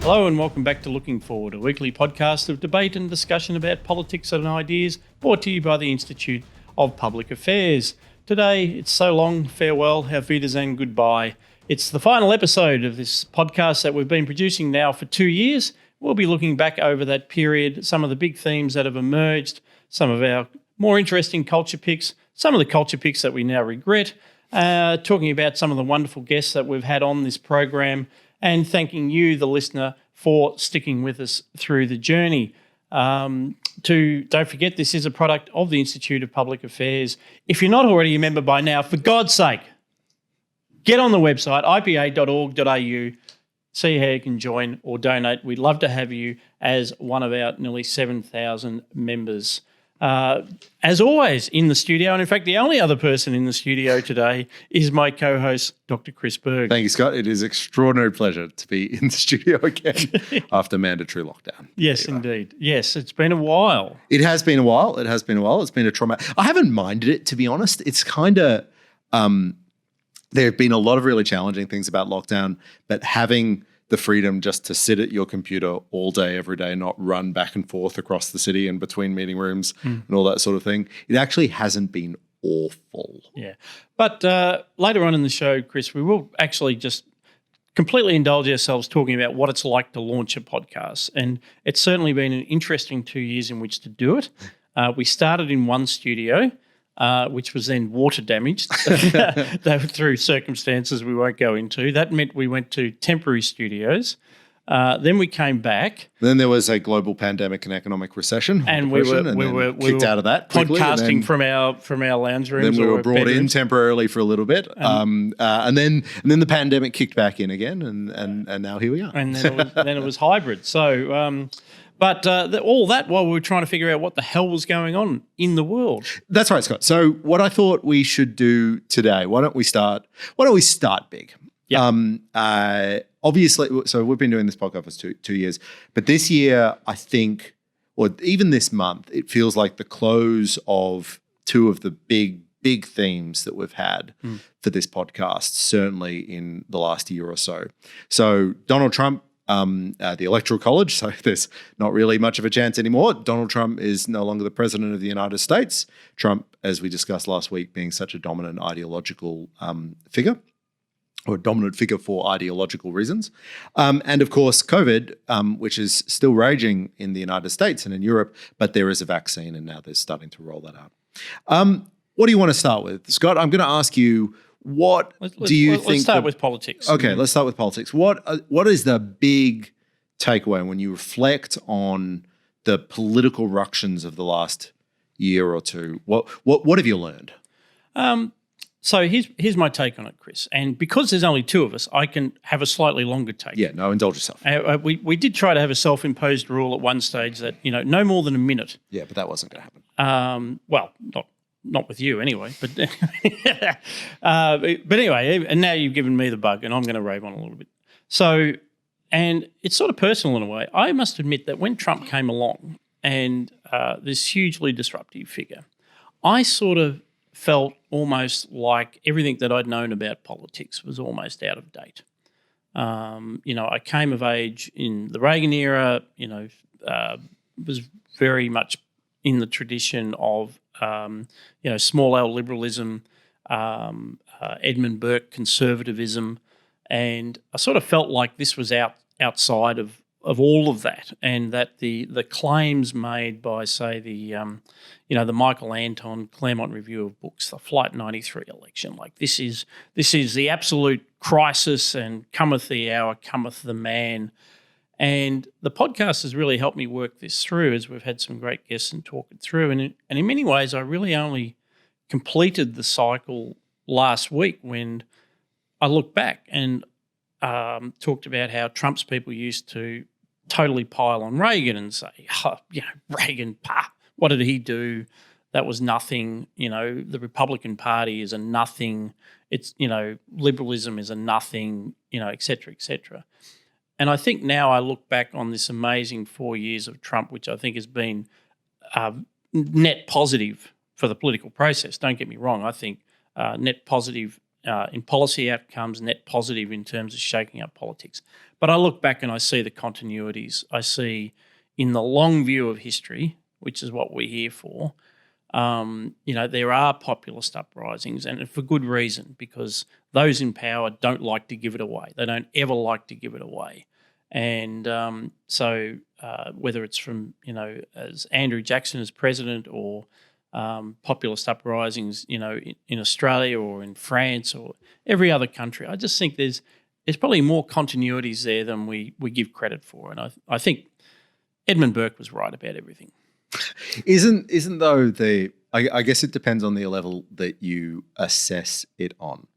Hello and welcome back to Looking Forward, a weekly podcast of debate and discussion about politics and ideas, brought to you by the Institute of Public Affairs. Today, it's so long, farewell, auf Wiedersehen, goodbye. It's the final episode of this podcast that we've been producing now for 2 years. We'll be looking back over that period, some of the big themes that have emerged, some of our more interesting culture picks, some of the culture picks that we now regret, talking about some of the wonderful guests that we've had on this program, and thanking you, the listener, for sticking with us through the journey. Don't forget, this is a product of the Institute of Public Affairs. If you're not already a member by now, for God's sake, get on the website, ipa.org.au, see how you can join or donate. We'd love to have you as one of our nearly 7,000 members. As always, in the studio, and in fact, the only other person in the studio today is my co-host, Dr. Chris Berg. Thank you, Scott. It is an extraordinary pleasure to be in the studio again after mandatory lockdown. Yes, indeed. Yes, it's been a while. It has been a while. It's been a trauma. I haven't minded it, to be honest. It's kind of there have been a lot of really challenging things about lockdown, but having the freedom just to sit at your computer all day, every day, not run back and forth across the city and between meeting rooms and all that sort of thing, it actually hasn't been awful. Yeah. But later on in the show, Chris, we will actually just completely indulge ourselves talking about what it's like to launch a podcast. And it's certainly been an interesting 2 years in which to do it. We started in one studio, which was then water damaged through circumstances we won't go into. That meant we went to temporary studios. Then we came back. Then there was a global pandemic and economic recession, and we were kicked out of that quickly, podcasting from our lounge rooms. Then we were brought in temporarily for a little bit, and then the pandemic kicked back in again, and now here we are. And then it was hybrid. So. But all that while we were trying to figure out what the hell was going on in the world. That's right, Scott. So what I thought we should do today, why don't we start big? Yeah. Obviously, so we've been doing this podcast for two years, but this year, I think, or even this month, it feels like the close of two of the big themes that we've had for this podcast, certainly in the last year or so. So Donald Trump, the Electoral College, so there's not really much of a chance anymore. Donald Trump is no longer the president of the United States. Trump, as we discussed last week, being such a dominant ideological figure, or a dominant figure for ideological reasons. And of course, COVID, which is still raging in the United States and in Europe, but there is a vaccine and now they're starting to roll that out. What do you want to start with? Scott, I'm going to ask you, let's start with politics. Okay, let's start with politics. What is the big takeaway when you reflect on the political ructions of the last year or two? What have you learned? So here's my take on it, Chris. And because there's only two of us, I can have a slightly longer take. Yeah, no, indulge yourself. We did try to have a self-imposed rule at one stage that no more than a minute. Yeah, but that wasn't going to happen. Well, not with you anyway, but but anyway, and now you've given me the bug and I'm going to rave on a little bit. So, and it's sort of personal in a way. I must admit that when Trump came along and this hugely disruptive figure, I sort of felt almost like everything that I'd known about politics was almost out of date. I came of age in the Reagan era, was very much in the tradition of small L liberalism, Edmund Burke conservatism, and I sort of felt like this was outside of all of that, and that the claims made by, say, the Michael Anton Claremont Review of Books, the Flight 93 election, like this is the absolute crisis, and cometh the hour, cometh the man. And the podcast has really helped me work this through, as we've had some great guests and talk it through. And in many ways, I really only completed the cycle last week when I looked back and talked about how Trump's people used to totally pile on Reagan and say, Reagan, what did he do? That was nothing. The Republican Party is a nothing. It's, liberalism is a nothing, et cetera, et cetera. And I think now I look back on this amazing 4 years of Trump, which I think has been net positive for the political process. Don't get me wrong. I think net positive in policy outcomes, net positive in terms of shaking up politics. But I look back and I see the continuities. I see in the long view of history, which is what we're here for, there are populist uprisings, and for good reason, because those in power don't like to give it away. They don't ever like to give it away. And so whether it's from, as Andrew Jackson as president or populist uprisings, in Australia or in France or every other country, I just think there's probably more continuities there than we give credit for. And I think Edmund Burke was right about everything. Isn't though I guess it depends on the level that you assess it on.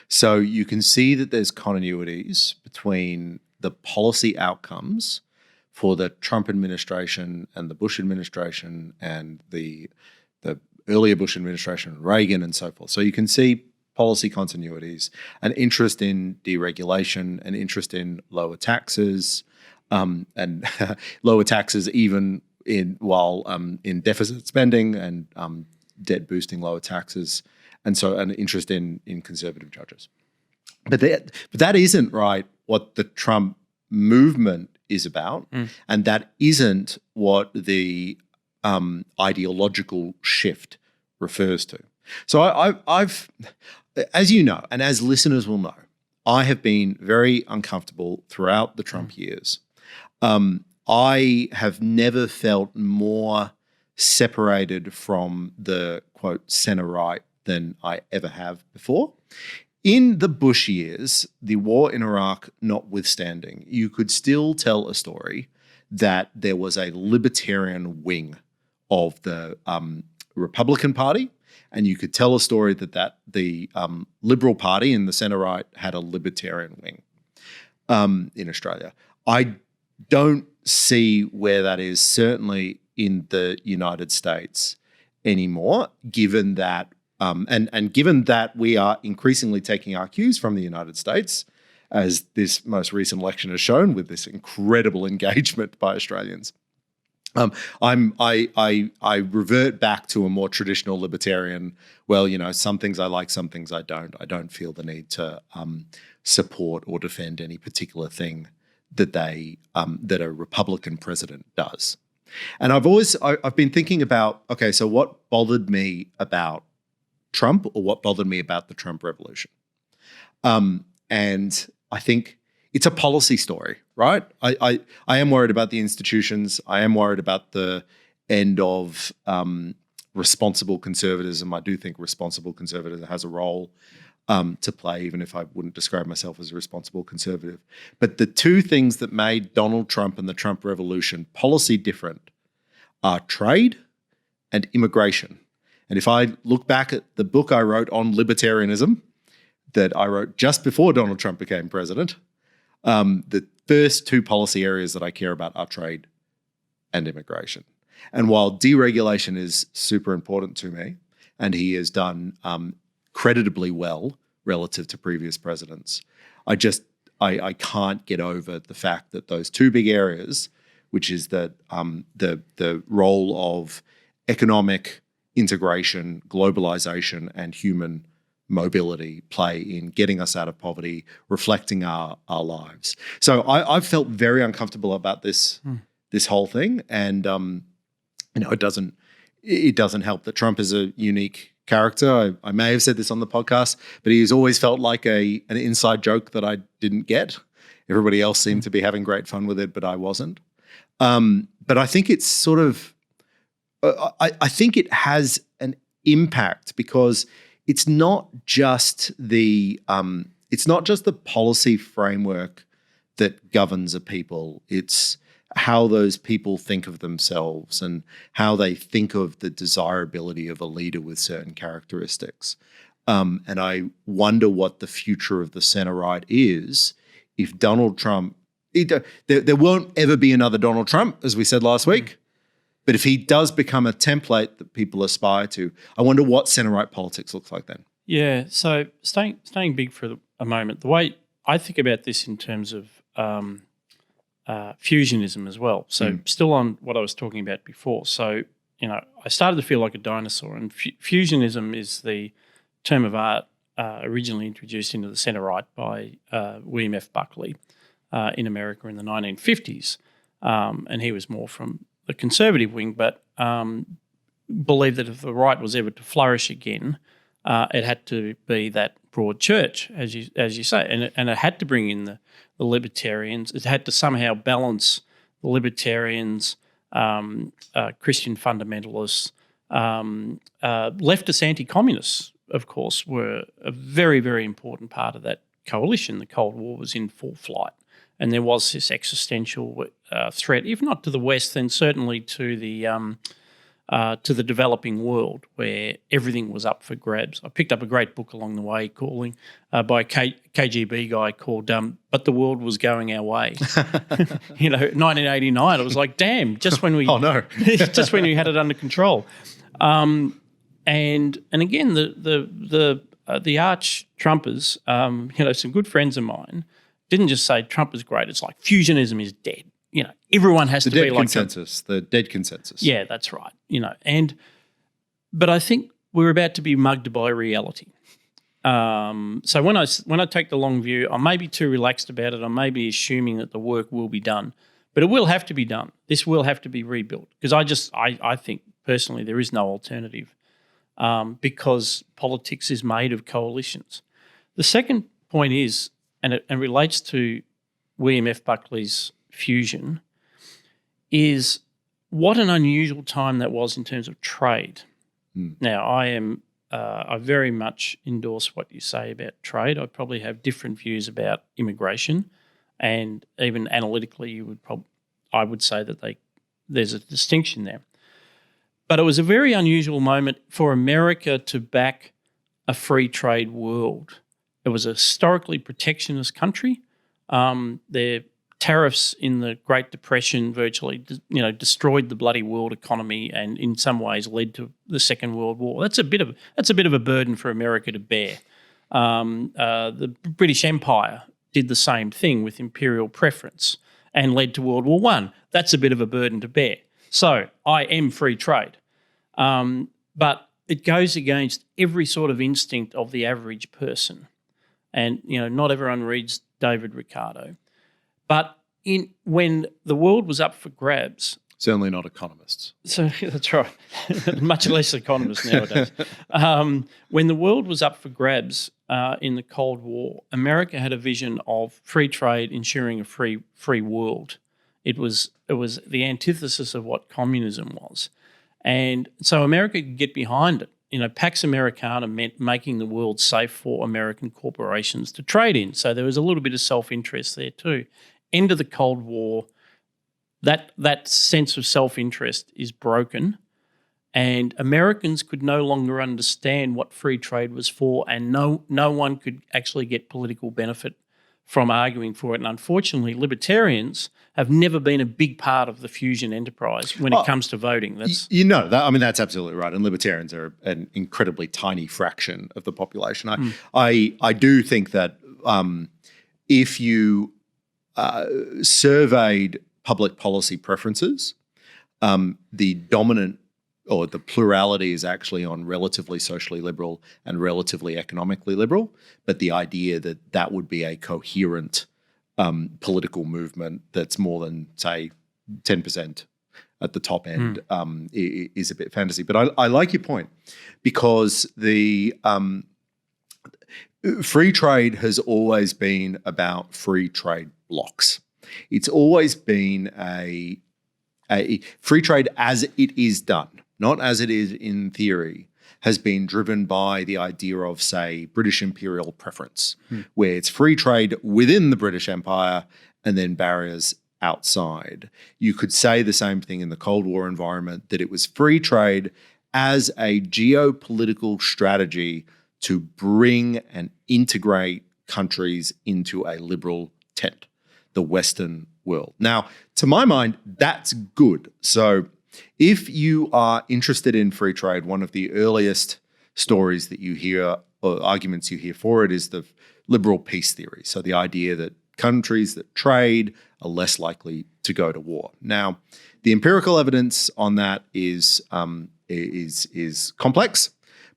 So you can see that there's continuities between the policy outcomes for the Trump administration and the Bush administration and the earlier Bush administration, Reagan and so forth. So you can see policy continuities, an interest in deregulation, an interest in lower taxes, and lower taxes even while in deficit spending and debt boosting lower taxes, and so an interest in conservative judges. But that isn't right what the Trump movement is about, and that isn't what the ideological shift refers to. So I've, as you know, and as listeners will know, I have been very uncomfortable throughout the Trump years. I have never felt more separated from the, quote, center right than I ever have before. In the Bush years, the war in Iraq notwithstanding, you could still tell a story that there was a libertarian wing of the Republican Party, and you could tell a story that the Liberal Party in the center right had a libertarian wing in Australia. I don't see where that is certainly in the United States anymore, given that and given that we are increasingly taking our cues from the United States, as this most recent election has shown with this incredible engagement by Australians. I revert back to a more traditional libertarian. Well, some things I like, some things I don't. I don't feel the need to support or defend any particular thing that that a Republican president does. And I've been thinking about, okay, so what bothered me about Trump, or what bothered me about the Trump revolution? And I think it's a policy story, right? I am worried about the institutions. I am worried about the end of responsible conservatism. I do think responsible conservatism has a role to play, even if I wouldn't describe myself as a responsible conservative. But the two things that made Donald Trump and the Trump revolution policy different are trade and immigration. And if I look back at the book I wrote on libertarianism that I wrote just before Donald Trump became president, the first two policy areas that I care about are trade and immigration. And while deregulation is super important to me, and he has done creditably well relative to previous presidents, I can't get over the fact that those two big areas, which is that the role of economic integration, globalization, and human mobility play in getting us out of poverty, reflecting our lives. So I've felt very uncomfortable about this whole thing, and it doesn't help that Trump is a unique character. I may have said this on the podcast, but he's always felt like an inside joke that I didn't get. Everybody else seemed to be having great fun with it, but I wasn't. But I think it's sort of, I think it has an impact because it's not just the policy framework that governs a people. It's how those people think of themselves and how they think of the desirability of a leader with certain characteristics. And I wonder what the future of the center right is if Donald Trump, there won't ever be another Donald Trump, as we said last week. But if he does become a template that people aspire to, I wonder what center-right politics looks like then. Yeah, so staying big for a moment, the way I think about this in terms of fusionism as well. So still on what I was talking about before. So, I started to feel like a dinosaur, and fusionism is the term of art originally introduced into the centre-right by William F. Buckley in America in the 1950s. And he was more from the conservative wing, but believed that if the right was ever to flourish again, it had to be that broad church, as you say, and it had to bring in the libertarians. It had to somehow balance the libertarians, Christian fundamentalists, leftist anti-communists, of course, were a very, very important part of that coalition. The Cold War was in full flight, and there was this existential threat, if not to the West, then certainly to the developing world, where everything was up for grabs. I picked up a great book along the way by a KGB guy called "But the World Was Going Our Way." 1989. It was like, damn, just when we just when we had it under control. And again, the arch Trumpers, some good friends of mine, didn't just say Trump is great. It's like fusionism is dead. Everyone has to be like the dead consensus. Yeah, that's right. But I think we're about to be mugged by reality. So when I take the long view, I may be too relaxed about it. I may be assuming that the work will be done, but it will have to be done. This will have to be rebuilt, because I think personally there is no alternative, because politics is made of coalitions. The second point is, and it relates to William F. Buckley's fusion, is what an unusual time that was in terms of trade. Now, I very much endorse what you say about trade. I probably have different views about immigration, and even analytically, I would say that there's a distinction there. But it was a very unusual moment for America to back a free trade world. It was a historically protectionist country. Their tariffs in the Great Depression virtually, destroyed the bloody world economy, and in some ways led to the Second World War. That's a bit of a burden for America to bear. The British Empire did the same thing with imperial preference and led to World War I. That's a bit of a burden to bear. So I am free trade, but it goes against every sort of instinct of the average person. And not everyone reads David Ricardo. But when the world was up for grabs... Certainly not economists. So that's right. Much less economists nowadays. When the world was up for grabs in the Cold War, America had a vision of free trade ensuring a free world. It was the antithesis of what communism was. And so America could get behind it. Pax Americana meant making the world safe for American corporations to trade in. So there was a little bit of self-interest there too. End of the Cold War, that sense of self-interest is broken, and Americans could no longer understand what free trade was for, and no one could actually get political benefit from arguing for it. And unfortunately, libertarians have never been a big part of the fusion enterprise when it comes to voting. That's absolutely right. And libertarians are an incredibly tiny fraction of the population. I do think that if you surveyed public policy preferences, the dominant or the plurality is actually on relatively socially liberal and relatively economically liberal, but the idea that that would be a coherent political movement that's more than, say, 10% at the top end is a bit fantasy. But I like your point, because the free trade has always been about free trade blocks. It's always been a free trade as it is done, not as it is in theory, has been driven by the idea of, say, British imperial preference, where it's free trade within the British Empire and then barriers outside. You could say the same thing in the Cold War environment, that it was free trade as a geopolitical strategy to bring and integrate countries into a liberal tent, the Western world. Now, to my mind, that's good. So if you are interested in free trade, one of the earliest stories that you hear, or arguments you hear for it, is the liberal peace theory. So the idea that countries that trade are less likely to go to war. Now, the empirical evidence on that is complex,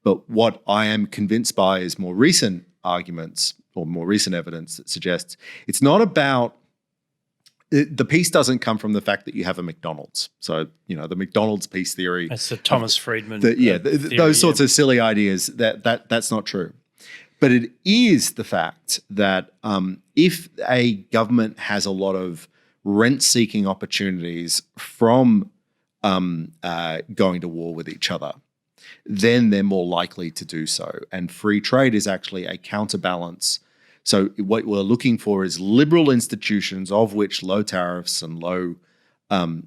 But what I am convinced by is more recent arguments or more recent evidence that suggests it's not about the peace doesn't come from the fact that you have a McDonald's. So, the McDonald's peace theory. That's the Thomas Friedman theory, those sorts of silly ideas, that's not true. But it is the fact that if a government has a lot of rent-seeking opportunities from going to war with each other, then they're more likely to do so. And free trade is actually a counterbalance. So what we're looking for is liberal institutions, of which low tariffs and low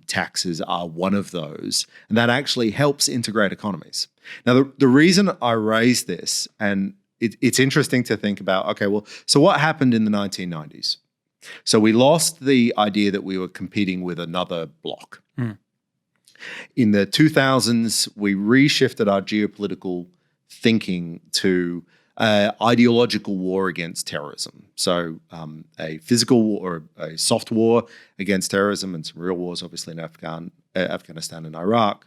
taxes are one of those. And that actually helps integrate economies. Now, the reason I raise this, and it's interesting to think about, okay, well, so what happened in the 1990s? So we lost the idea that we were competing with another bloc. In the 2000s, we reshifted our geopolitical thinking to ideological war against terrorism. So a physical war or a soft war against terrorism, and some real wars, obviously, in Afghanistan and Iraq.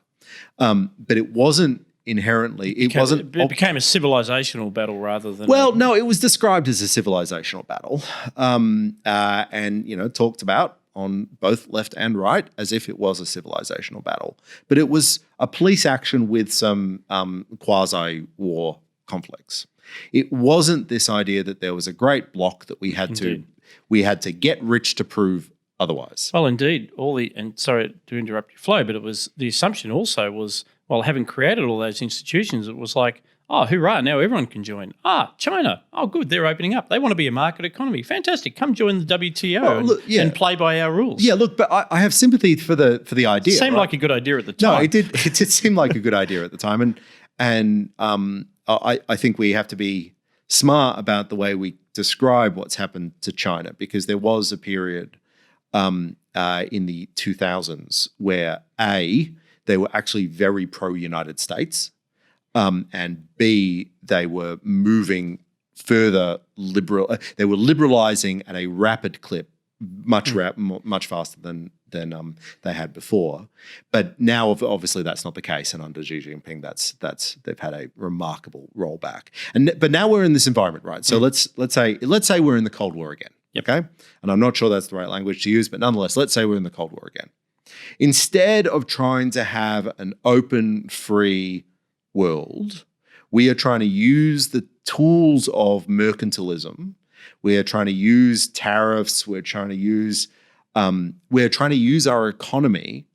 But it wasn't inherently. It became a civilizational battle rather than. Well, no, it was described as a civilizational battle, and talked about on both left and right as if it was a civilizational battle. But it was a police action with some quasi-war conflicts. It wasn't this idea that there was a great bloc that we had to get rich to prove otherwise. Well, indeed, and sorry to interrupt your flow, but it was the assumption also was, well, having created all those institutions, it was like, oh, hoorah, now everyone can join. China, oh, good, they're opening up. They want to be a market economy. Fantastic, come join the WTO and play by our rules. Yeah, look, but I have sympathy for the idea. It seemed like a good idea at the time. No, it did seem like a good idea at the time, and I think we have to be smart about the way we describe what's happened to China, because there was a period in the 2000s where they were actually very pro-United States, and B, they were moving further liberal. They were liberalizing at a rapid clip, much faster than they had before. But now, obviously, that's not the case. And under Xi Jinping, they've had a remarkable rollback. But now we're in this environment, right? So let's say we're in the Cold War again. Yep. Okay, and I'm not sure that's the right language to use, but nonetheless, let's say we're in the Cold War again. Instead of trying to have an open, free world, we are trying to use the tools of mercantilism. We are trying to use tariffs. We're trying to use our economy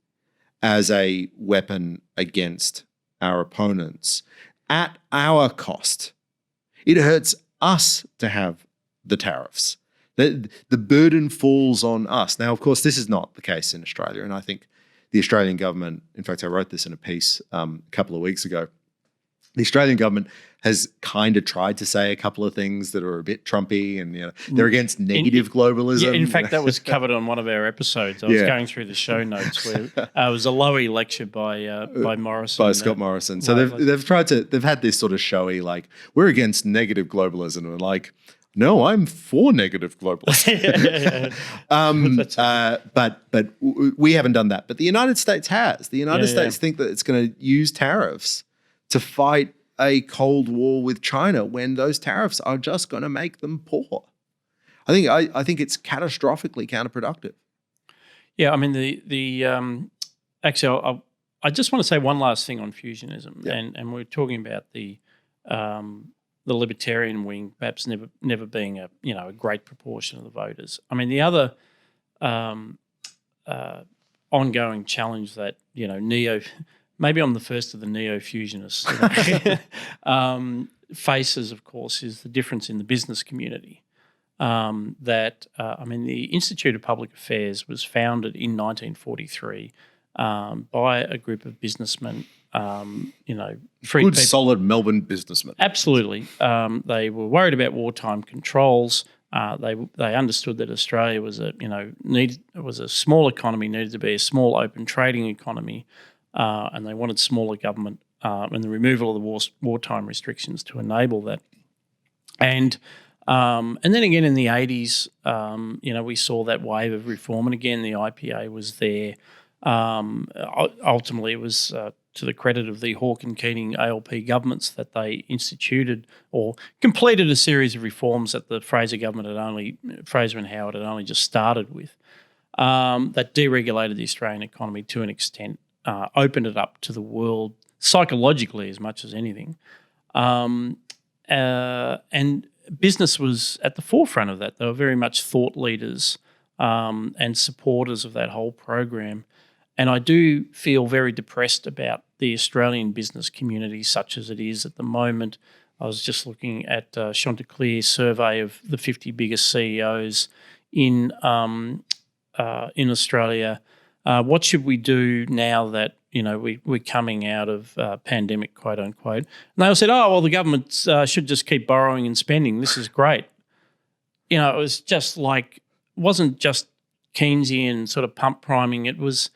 as a weapon against our opponents at our cost. It hurts us to have the tariffs. The burden falls on us. Now, of course, this is not the case in Australia, and I think the Australian government, in fact, I wrote this in a piece a couple of weeks ago, the Australian government has kind of tried to say a couple of things that are a bit Trumpy, and they're against negative globalism. Yeah, in fact, that was covered on one of our episodes. I was going through the show notes where it was a Lowy lecture by Morrison, by Scott Morrison. So they've had this sort of showy, like, we're against negative globalism, and like, no, I'm for negative globalism. But we haven't done that. But the United States has. The United States think that it's going to use tariffs to fight a Cold War with China when those tariffs are just going to make them poor. I think it's catastrophically counterproductive. Yeah, I mean actually, I just want to say one last thing on fusionism, and we're talking about the libertarian wing perhaps never being a great proportion of the voters. I mean, the other ongoing challenge that maybe I'm the first of the neo-fusionists faces, of course, is the difference in the business community. The Institute of Public Affairs was founded in 1943 by a group of businessmen. Free good, people. Solid Melbourne businessmen. Absolutely. They were worried about wartime controls. They understood that Australia was a small economy, needed to be a small open trading economy, and they wanted smaller government and the removal of the wartime restrictions to enable that. And then again in the 80s, we saw that wave of reform, and again the IPA was there. Ultimately, it was to the credit of the Hawke and Keating ALP governments that they instituted or completed a series of reforms that the Fraser and Howard had only just started with, that deregulated the Australian economy to an extent, opened it up to the world psychologically as much as anything. And business was at the forefront of that. They were very much thought leaders and supporters of that whole program. And I do feel very depressed about the Australian business community such as it is at the moment. I was just looking at Chanticleer's survey of the 50 biggest CEOs in Australia. What should we do now that we're coming out of pandemic, quote unquote? And they all said, "Oh, well, the government should just keep borrowing and spending. This is great." It was just like, it wasn't just Keynesian sort of pump priming. It was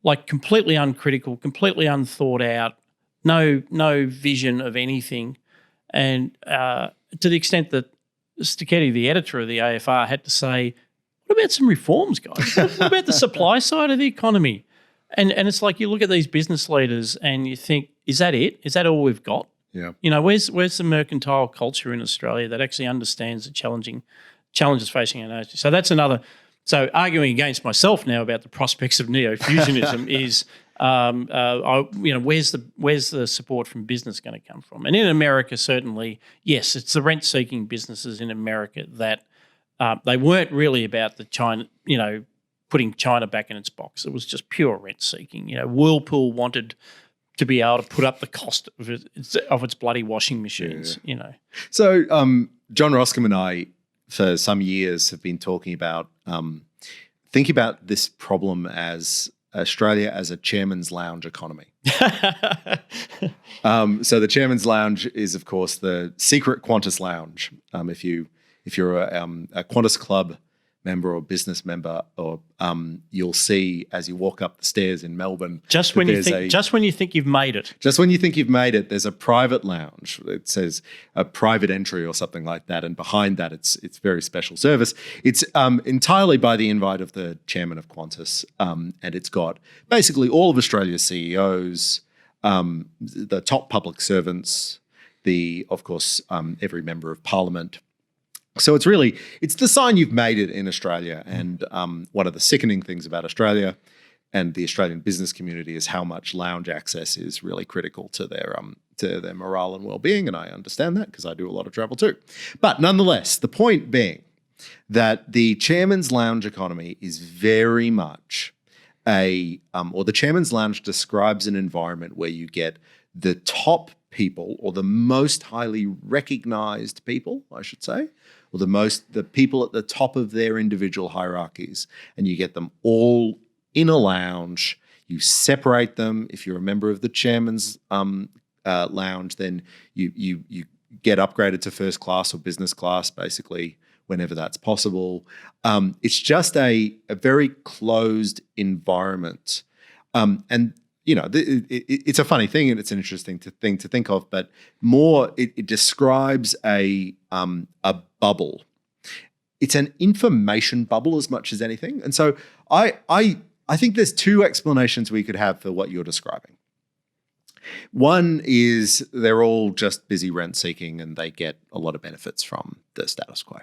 like completely uncritical, completely unthought out, no vision of anything. And to the extent that Sticchetti, the editor of the AFR, had to say, "What about some reforms, guys? What about the supply side of the economy?" And it's like you look at these business leaders and you think, is that it? Is that all we've got? Yeah. Where's the mercantile culture in Australia that actually understands the challenges facing our nation? So that's another. So arguing against myself now about the prospects of neofusionism is, where's the support from business going to come from? And in America, certainly, yes, it's the rent-seeking businesses in America that they weren't really about the China, putting China back in its box. It was just pure rent-seeking. Whirlpool wanted to be able to put up the cost of its bloody washing machines. Yeah. So John Roscombe and I, for some years, have been talking about thinking about this problem as Australia as a chairman's lounge economy. So the chairman's lounge is, of course, the secret Qantas lounge. If you're a Qantas Club member or business member, or you'll see as you walk up the stairs in Melbourne. Just when you think you've made it. Just when you think you've made it, there's a private lounge. It says a private entry or something like that, and behind that, it's very special service. It's entirely by the invite of the chairman of Qantas, and it's got basically all of Australia's CEOs, the top public servants, of course, every member of Parliament. So it's the sign you've made it in Australia. And one of the sickening things about Australia and the Australian business community is how much lounge access is really critical to their morale and well-being. And I understand that because I do a lot of travel too. But nonetheless, the point being that the chairman's lounge economy is very much the chairman's lounge describes an environment where you get the top people, or the most highly recognized people, I should say, or the people at the top of their individual hierarchies, and you get them all in a lounge. You separate them. If you're a member of the chairman's lounge, then you get upgraded to first class or business class, basically, whenever that's possible. It's just a very closed environment, and it's a funny thing and it's an interesting thing to think of, but more it describes a bubble. It's an information bubble as much as anything. And so I think there's two explanations we could have for what you're describing. One is they're all just busy rent seeking and they get a lot of benefits from the status quo.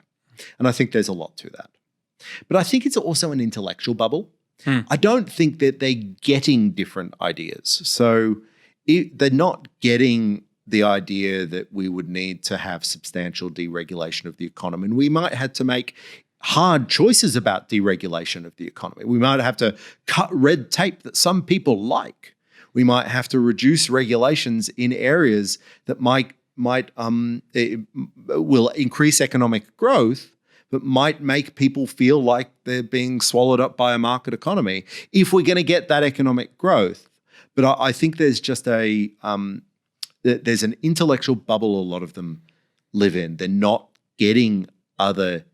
And I think there's a lot to that. But I think it's also an intellectual bubble. I don't think that they're getting different ideas. So they're not getting the idea that we would need to have substantial deregulation of the economy. And we might have to make hard choices about deregulation of the economy. We might have to cut red tape that some people like. We might have to reduce regulations in areas that will increase economic growth, but might make people feel like they're being swallowed up by a market economy if we're going to get that economic growth. But I think there's just there's an intellectual bubble a lot of them live in. They're not getting other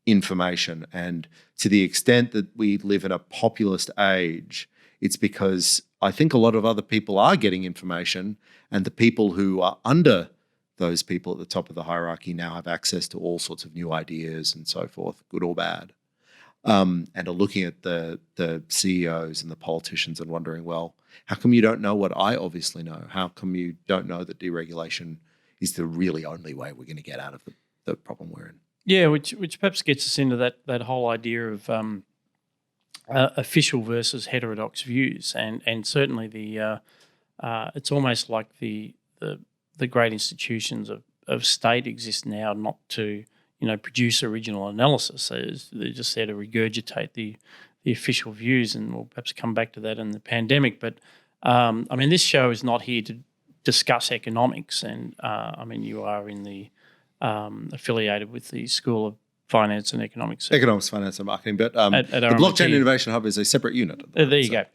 information. And to the extent that we live in a populist age, it's because I think a lot of other people are getting information, and the people who are under those people at the top of the hierarchy now have access to all sorts of new ideas and so forth, good or bad. and are looking at the CEOs and the politicians and wondering, well, how come you don't know what I obviously know? How come you don't know that deregulation is the really only way we're going to get out of the problem we're in? Yeah, which perhaps gets us into that whole idea of official versus heterodox views, and certainly it's almost like the great institutions of state exist now not to produce original analysis. They're just there to regurgitate the official views, and we'll perhaps come back to that in the pandemic. But this show is not here to discuss economics, and you are in the affiliated with the School of Finance and Economics. Economics, Finance and Marketing, but the Blockchain Innovation Hub is a separate unit. There you go.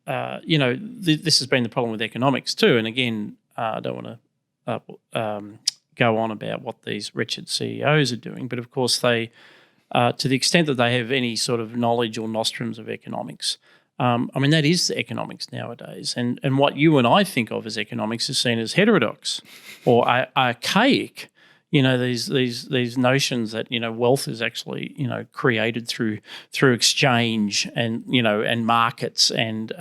This has been the problem with economics too. And again, I don't want to go on about what these wretched CEOs are doing, but of course they, to the extent that they have any sort of knowledge or nostrums of economics, that is economics nowadays. And what you and I think of as economics is seen as heterodox or archaic. These notions that wealth is actually created through exchange and and markets and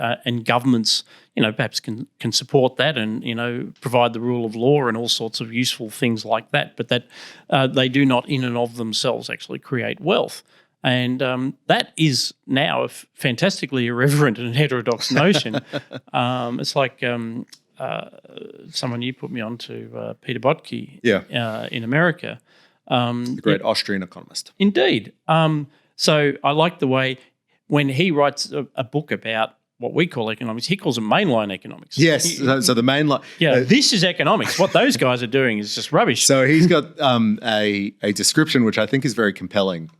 governments perhaps can support that and provide the rule of law and all sorts of useful things like that, but that they do not in and of themselves actually create wealth. And that is now a fantastically irreverent and heterodox notion. It's like someone you put me on to, Peter Buckley, in America. The great Austrian economist. Indeed. So I like the way when he writes a book about what we call economics, he calls it mainline economics. Yes, so the mainline. Yeah, this is economics. What those guys are doing is just rubbish. So he's got a description which I think is very compelling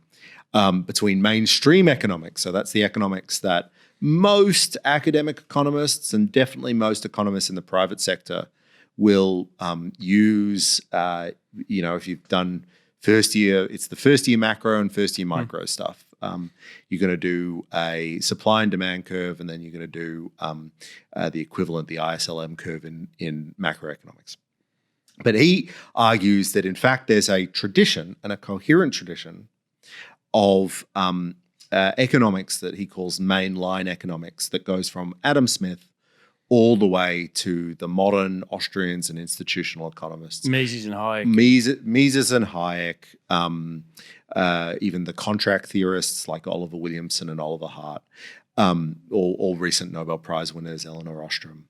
between mainstream economics. So that's the economics that most academic economists and definitely most economists in the private sector will use. If you've done first year, it's the first year macro and first year micro stuff. You're going to do a supply and demand curve, and then you're going to do the equivalent, the ISLM curve in macroeconomics. But he argues that in fact there's a tradition and a coherent tradition of economics that he calls mainline economics that goes from Adam Smith all the way to the modern Austrians and institutional economists. Mises and Hayek. Mises and Hayek, even the contract theorists like Oliver Williamson and Oliver Hart, all recent Nobel Prize winners, Elinor Ostrom.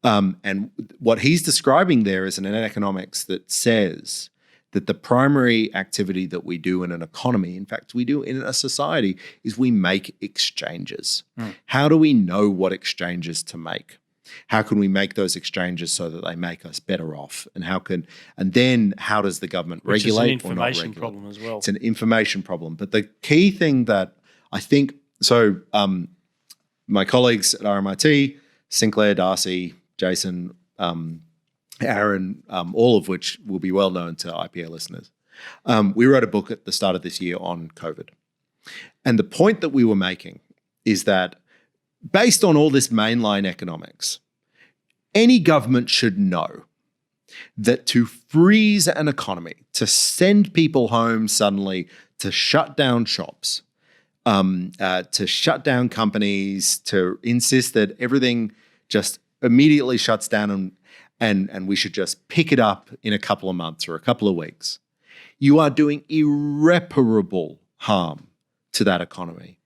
And what he's describing there is an economics that says that the primary activity that we do in an economy, in fact, we do in a society, is we make exchanges. How do we know what exchanges to make? How can we make those exchanges so that they make us better off? And then how does the government regulate or not regulate? It's an information problem as well. It's an information problem. But the key thing that I think, my colleagues at RMIT, Sinclair, Darcy, Jason, Aaron, all of which will be well known to IPA listeners, we wrote a book at the start of this year on COVID. And the point that we were making is that based on all this mainline economics, any government should know that to freeze an economy, to send people home suddenly, to shut down shops, to shut down companies, to insist that everything just immediately shuts down and we should just pick it up in a couple of months or a couple of weeks, you are doing irreparable harm to that economy.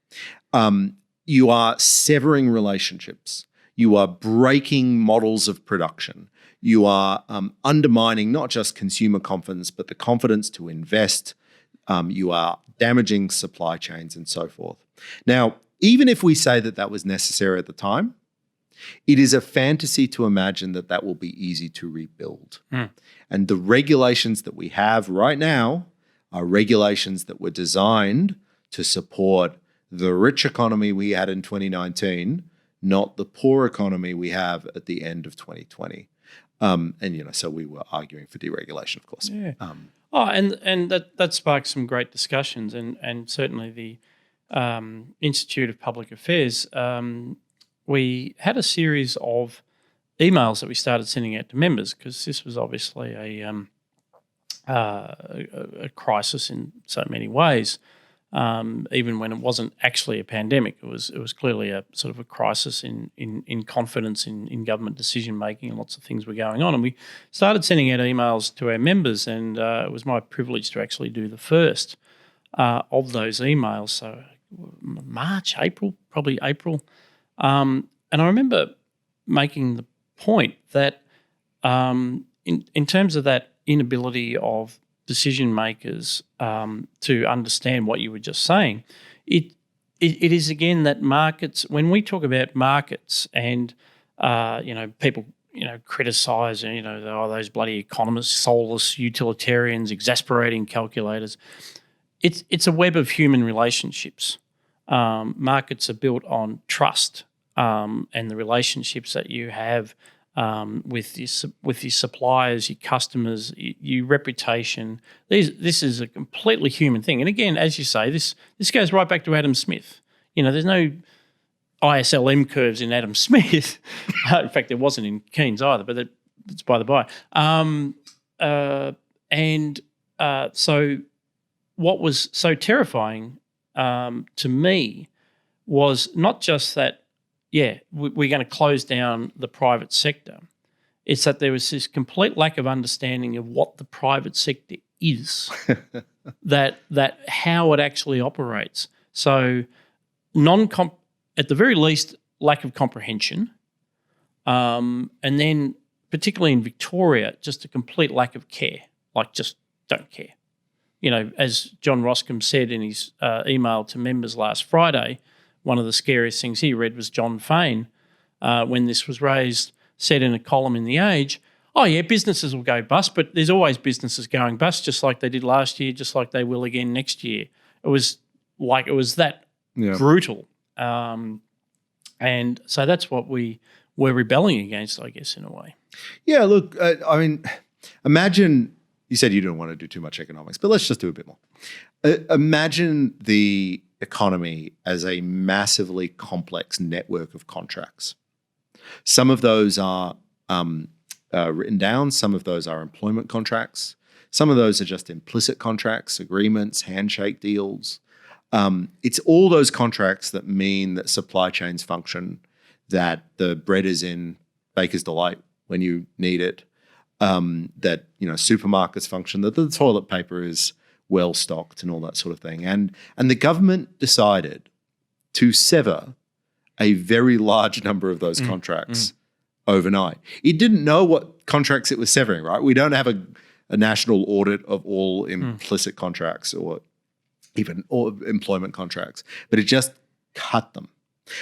You are severing relationships. You are breaking models of production. You are undermining not just consumer confidence, but the confidence to invest. You are damaging supply chains and so forth. Now, even if we say that that was necessary at the time, it is a fantasy to imagine that that will be easy to rebuild. And the regulations that we have right now are regulations that were designed to support the rich economy we had in 2019, not the poor economy we have at the end of 2020. So we were arguing for deregulation, of course. Yeah. And that sparked some great discussions, and certainly the Institute of Public Affairs, we had a series of emails that we started sending out to members because this was obviously a crisis in so many ways. even when it wasn't actually a pandemic. It was clearly a sort of a crisis in confidence in government decision making, and lots of things were going on. And we started sending out emails to our members, and it was my privilege to actually do the first of those emails. So probably April. And I remember making the point that in terms of that inability of decision makers to understand what you were just saying, it is again that markets. When we talk about markets, and people criticise those bloody economists, soulless utilitarians, exasperating calculators. It's a web of human relationships. Markets are built on trust and the relationships that you have with your suppliers, your customers, your reputation. This is a completely human thing. And again, as you say, this goes right back to Adam Smith. There's no ISLM curves in Adam Smith. In fact, there wasn't in Keynes either, but that's by the by. So what was so terrifying to me was not just that, we're going to close down the private sector. It's that there was this complete lack of understanding of what the private sector is, that how it actually operates. So at the very least, lack of comprehension, and then particularly in Victoria, just a complete lack of care, like just don't care. As John Roscombe said in his email to members last Friday, one of the scariest things he read was John Fain, when this was raised, said in a column in The Age, businesses will go bust, but there's always businesses going bust, just like they did last year, just like they will again next year. It was that brutal. And so that's what we were rebelling against, I guess, in a way. Yeah, look, imagine, you said you don't want to do too much economics, but let's just do a bit more. Imagine the economy as a massively complex network of contracts. Some of those are written down. Some of those are employment contracts. Some of those are just implicit contracts, agreements, handshake deals. It's all those contracts that mean that supply chains function, that the bread is in Baker's Delight when you need it, that supermarkets function, that the toilet paper is well stocked and all that sort of thing. And the government decided to sever a very large number of those contracts overnight. It didn't know what contracts it was severing, right? We don't have a national audit of all implicit contracts or employment contracts, but it just cut them.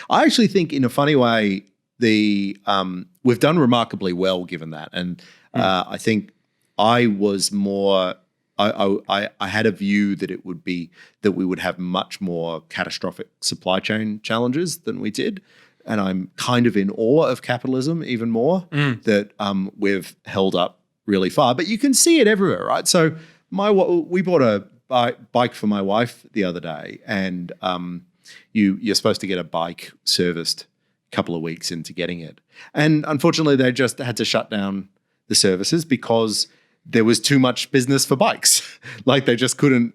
I actually think, in a funny way, we've done remarkably well given that. And I think I was more, I had a view that we would have much more catastrophic supply chain challenges than we did. And I'm kind of in awe of capitalism even more, that we've held up really far. But you can see it everywhere, right? So we bought a bike for my wife the other day, and you're supposed to get a bike serviced a couple of weeks into getting it. And unfortunately, they just had to shut down the services because there was too much business for bikes. Like they just couldn't.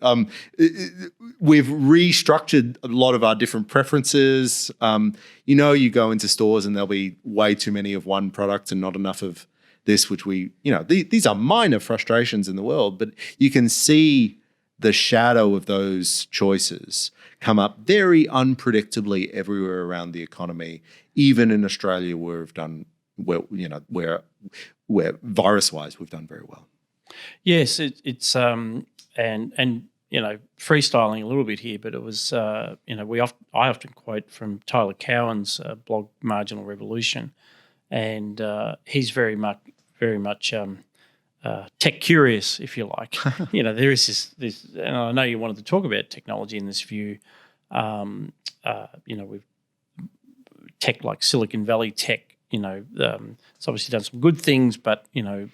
We've restructured a lot of our different preferences. You go into stores and there'll be way too many of one product and not enough of this, which these are minor frustrations in the world, but you can see the shadow of those choices come up very unpredictably everywhere around the economy, even in Australia where we've done well, where virus-wise we've done very well. Yes, it's and freestyling a little bit here, but it was I often quote from Tyler Cowen's blog Marginal Revolution, and he's very much tech curious, if you like. There is this, and I know you wanted to talk about technology in this view. We've tech like Silicon Valley tech. It's obviously done some good things, but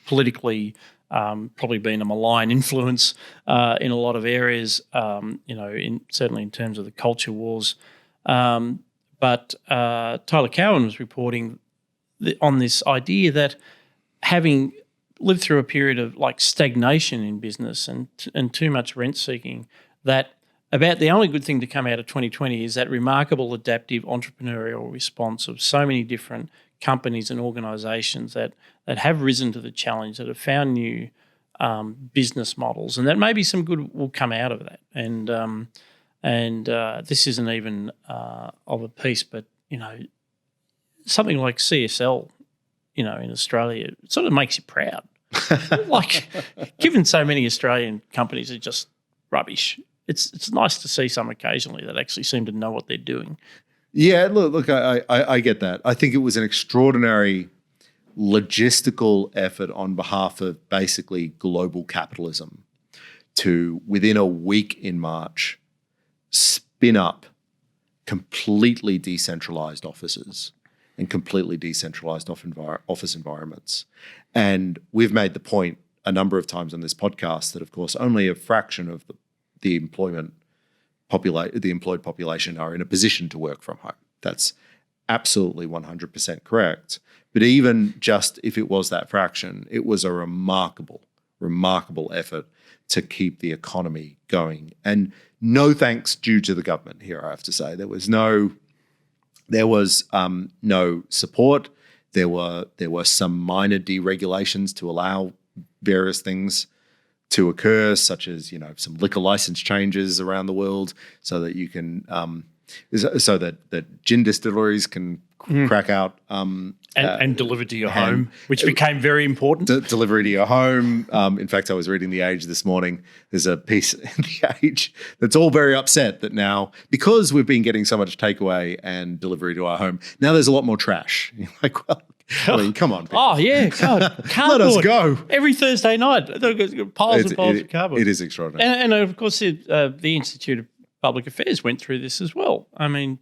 politically. Probably been a malign influence in a lot of areas, certainly in terms of the culture wars. But Tyler Cowen was reporting on this idea that having lived through a period of like stagnation in business and too much rent seeking, that about the only good thing to come out of 2020 is that remarkable adaptive entrepreneurial response of so many different companies and organisations that have risen to the challenge, that have found new business models, and that maybe some good will come out of that. And this isn't even of a piece, but something like CSL, in Australia, it sort of makes you proud. Like, given so many Australian companies are just rubbish, it's nice to see some occasionally that actually seem to know what they're doing. Yeah, look, I get that. I think it was an extraordinary logistical effort on behalf of basically global capitalism to, within a week in March, spin up completely decentralized offices and completely decentralized office environments. And we've made the point a number of times on this podcast that, of course, only a fraction of the employed population are in a position to work from home. That's absolutely 100% correct. But even just if it was that fraction, it was a remarkable effort to keep the economy going. And no thanks due to the government here, I have to say. There was no support. There were some minor deregulations to allow various things to occur, such as some liquor license changes around the world, so that you can so that gin distilleries can crack out and deliver to your home, which became very important. Delivery to your home. In fact, I was reading The Age this morning. There's a piece in The Age that's all very upset that now, because we've been getting so much takeaway and delivery to our home, now there's a lot more trash. You're like, well, I mean, come on, people. Oh, yeah, God. Let us go. Every Thursday night, piles and piles of cardboard. It is extraordinary. And of course, the Institute of Public Affairs went through this as well. I mean,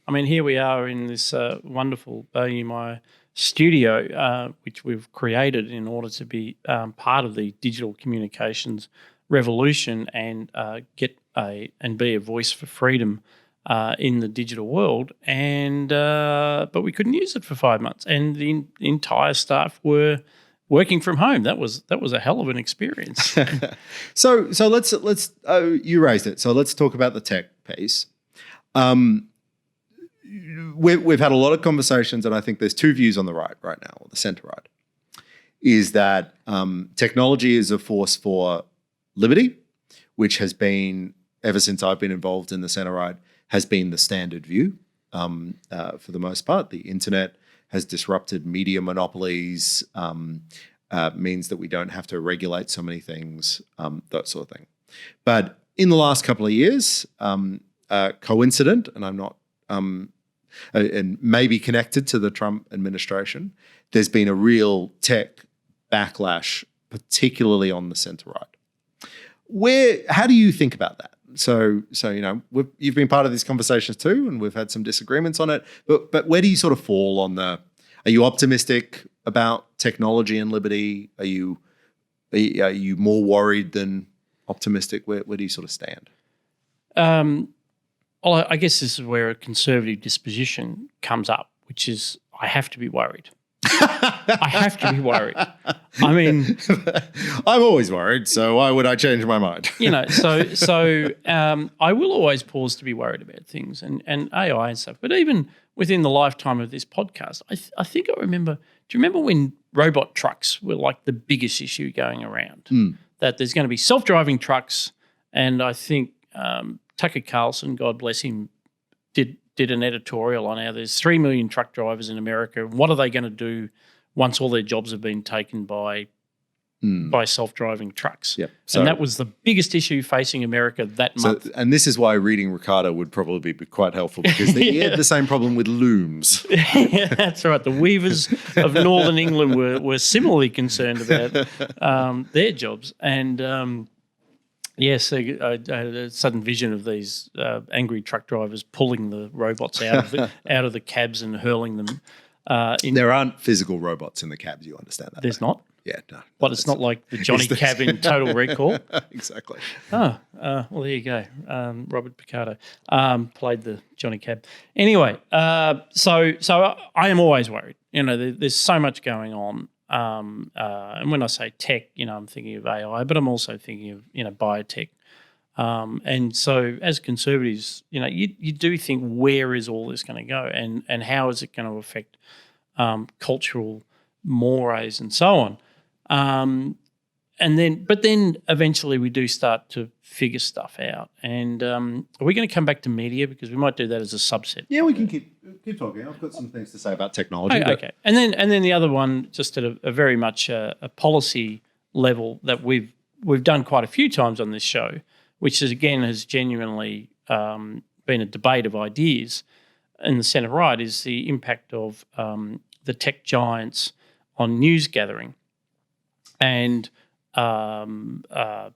I mean, here we are in this wonderful Berg studio, which we've created in order to be part of the digital communications revolution and be a voice for freedom in the digital world. But we couldn't use it for 5 months, and the entire staff were working from home. That was a hell of an experience. So let's you raised it. So let's talk about the tech piece. We've had a lot of conversations, and I think there's two views on the right now, or the center right, is that technology is a force for liberty, which has been, ever since I've been involved in the center right, has been the standard view for the most part. The internet has disrupted media monopolies, means that we don't have to regulate so many things, that sort of thing. But in the last couple of years, coincident, and I'm not, and maybe connected to the Trump administration, there's been a real tech backlash, particularly on the center right. How do you think about that? So you've been part of these conversations too, and we've had some disagreements on it. But where do you sort of fall on the? Are you optimistic about technology and liberty? Are you more worried than optimistic? Where do you sort of stand? Well, I guess this is where a conservative disposition comes up, which is I have to be worried. I have to be worried. I mean, I'm always worried, so why would I change my mind? I will always pause to be worried about things and AI and stuff. But even within the lifetime of this podcast, I think I remember. Do you remember when robot trucks were like the biggest issue going around? That there's going to be self-driving trucks, and I think Tucker Carlson, God bless him, did an editorial on how there's 3 million truck drivers in America. What are they going to do once all their jobs have been taken by self-driving trucks? Yep. And that was the biggest issue facing America that month. And this is why reading Ricardo would probably be quite helpful, because he had the same problem with looms. Yeah, that's right. The weavers of Northern England were similarly concerned about their jobs. And yes, I had a sudden vision of these angry truck drivers pulling the robots out of the cabs and hurling them. There aren't physical robots in the cabs, you understand that? There's not? Yeah, no. But it's not like the Johnny Cab in Total Recall? Exactly. Well, there you go. Robert Picardo played the Johnny Cab. Anyway, so I am always worried. There's so much going on. And when I say tech, I'm thinking of AI, but I'm also thinking of, biotech, And so as conservatives, you do think, where is all this going to go, and how is it going to affect cultural mores and so on? But then eventually we do start to figure stuff out. And are we going to come back to media, because we might do that as a subset? Yeah, we can keep talking. I've got some things to say about technology. Okay. And then the other one, just at a very much a policy level that we've done quite a few times on this show, which is, again, has genuinely been a debate of ideas in the centre right, is the impact of the tech giants on news gathering, and that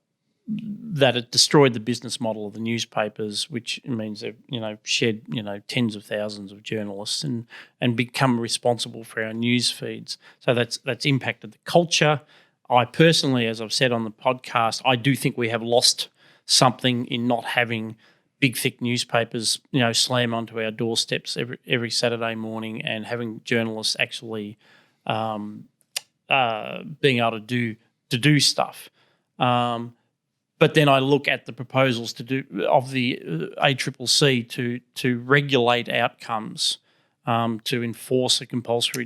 it destroyed the business model of the newspapers, which means they've shed tens of thousands of journalists and become responsible for our news feeds. So that's impacted the culture. I personally, as I've said on the podcast, I do think we have lost something in not having big, thick newspapers, slam onto our doorsteps every Saturday morning, and having journalists actually being able to do stuff. But then I look at the proposals of the ACCC to regulate outcomes, to enforce a compulsory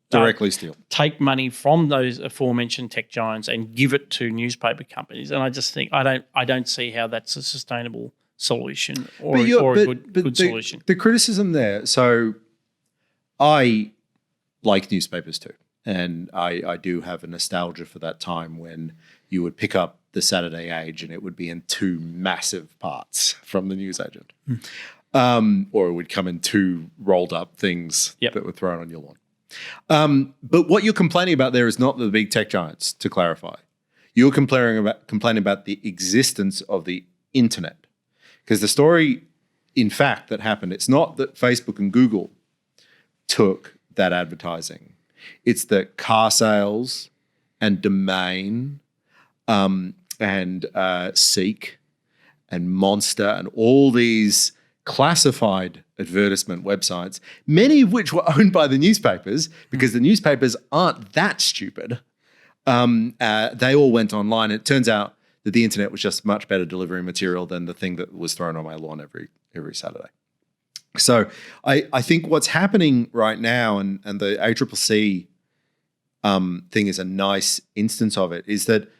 directly steal, take money from those aforementioned tech giants and give it to newspaper companies. And I just think I don't see how that's a sustainable solution or a good solution. The criticism there. So I like newspapers too. And I do have a nostalgia for that time when you would pick up the Saturday Age and it would be in two massive parts from the newsagent. Or it would come in two rolled up things that were thrown on your lawn. But what you're complaining about there is not the big tech giants, to clarify. You're complaining about the existence of the internet. Because the story, in fact, that happened, it's not that Facebook and Google took that advertising. It's that car sales and Domain and Seek and Monster and all these classified advertisement websites, many of which were owned by the newspapers, because the newspapers aren't that stupid. They all went online. It turns out that the internet was just much better delivery material than the thing that was thrown on my lawn every Saturday. So I think what's happening right now, and the ACCC thing is a nice instance of it, is that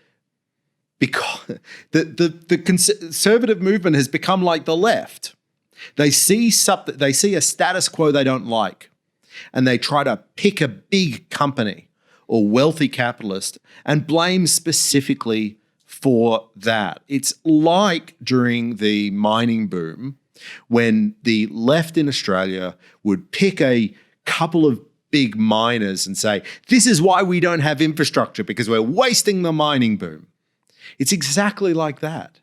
because the conservative movement has become like the left. They see a status quo they don't like, and they try to pick a big company or wealthy capitalist and blame specifically for that. It's like during the mining boom, when the left in Australia would pick a couple of big miners and say, this is why we don't have infrastructure, because we're wasting the mining boom. It's exactly like that.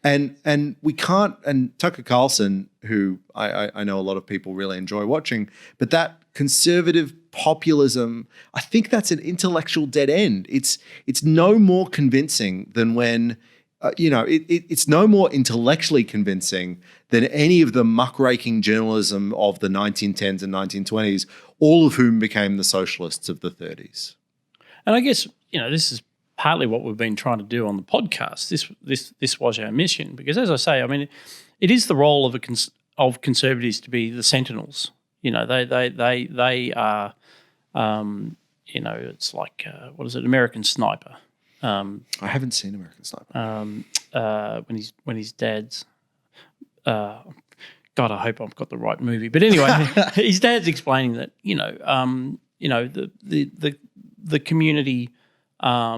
And we can't, and Tucker Carlson, who I know a lot of people really enjoy watching, but that conservative populism, I think that's an intellectual dead end. It's no more convincing than when, it's no more intellectually convincing than any of the muckraking journalism of the 1910s and 1920s, all of whom became the socialists of the 30s. And I guess, this is partly what we've been trying to do on the podcast. This was our mission, because, as I say, I mean, it is the role of conservatives to be the sentinels. They are, it's like what is it, American Sniper. I haven't seen American Sniper. When his dad's. God, I hope I've got the right movie. But anyway, his dad's explaining that the community. I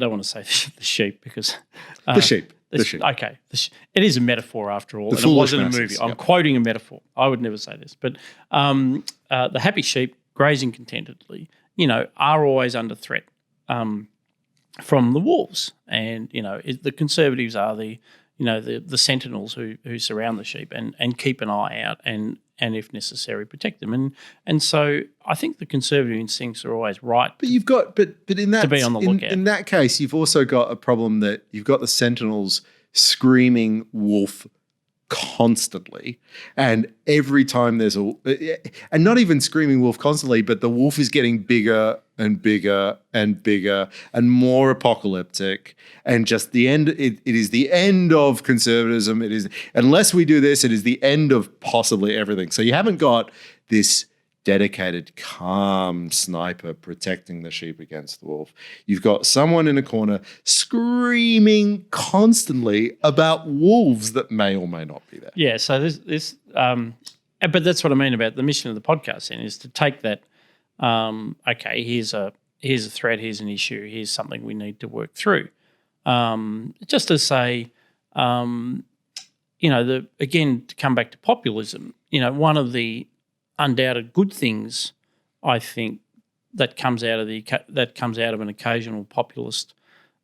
don't want to say the sheep, because the sheep. Okay, it is a metaphor after all, and it wasn't a movie. Masses, I'm quoting a metaphor. I would never say this, but the happy sheep grazing contentedly, are always under threat from the wolves, and the conservatives are the sentinels who surround the sheep and keep an eye out and if necessary protect them, and so I think the conservative instincts are always right. But you've got but in that, to be on the lookout. In that case, you've also got a problem that you've got the sentinels screaming wolf constantly, and every time there's and not even screaming wolf constantly, but the wolf is getting bigger and bigger and bigger and more apocalyptic, and just the end. It is the end of conservatism. It is, unless we do this, it is the end of possibly everything. So you haven't got this dedicated, calm sniper protecting the sheep against the wolf. You've got someone in a corner screaming constantly about wolves that may or may not be there. Yeah, so but that's what I mean about the mission of the podcast then, is to take that, okay, here's a threat, here's an issue, here's something we need to work through. Just to say, again, to come back to populism, one of the undoubted good things, I think, that comes out of an occasional populist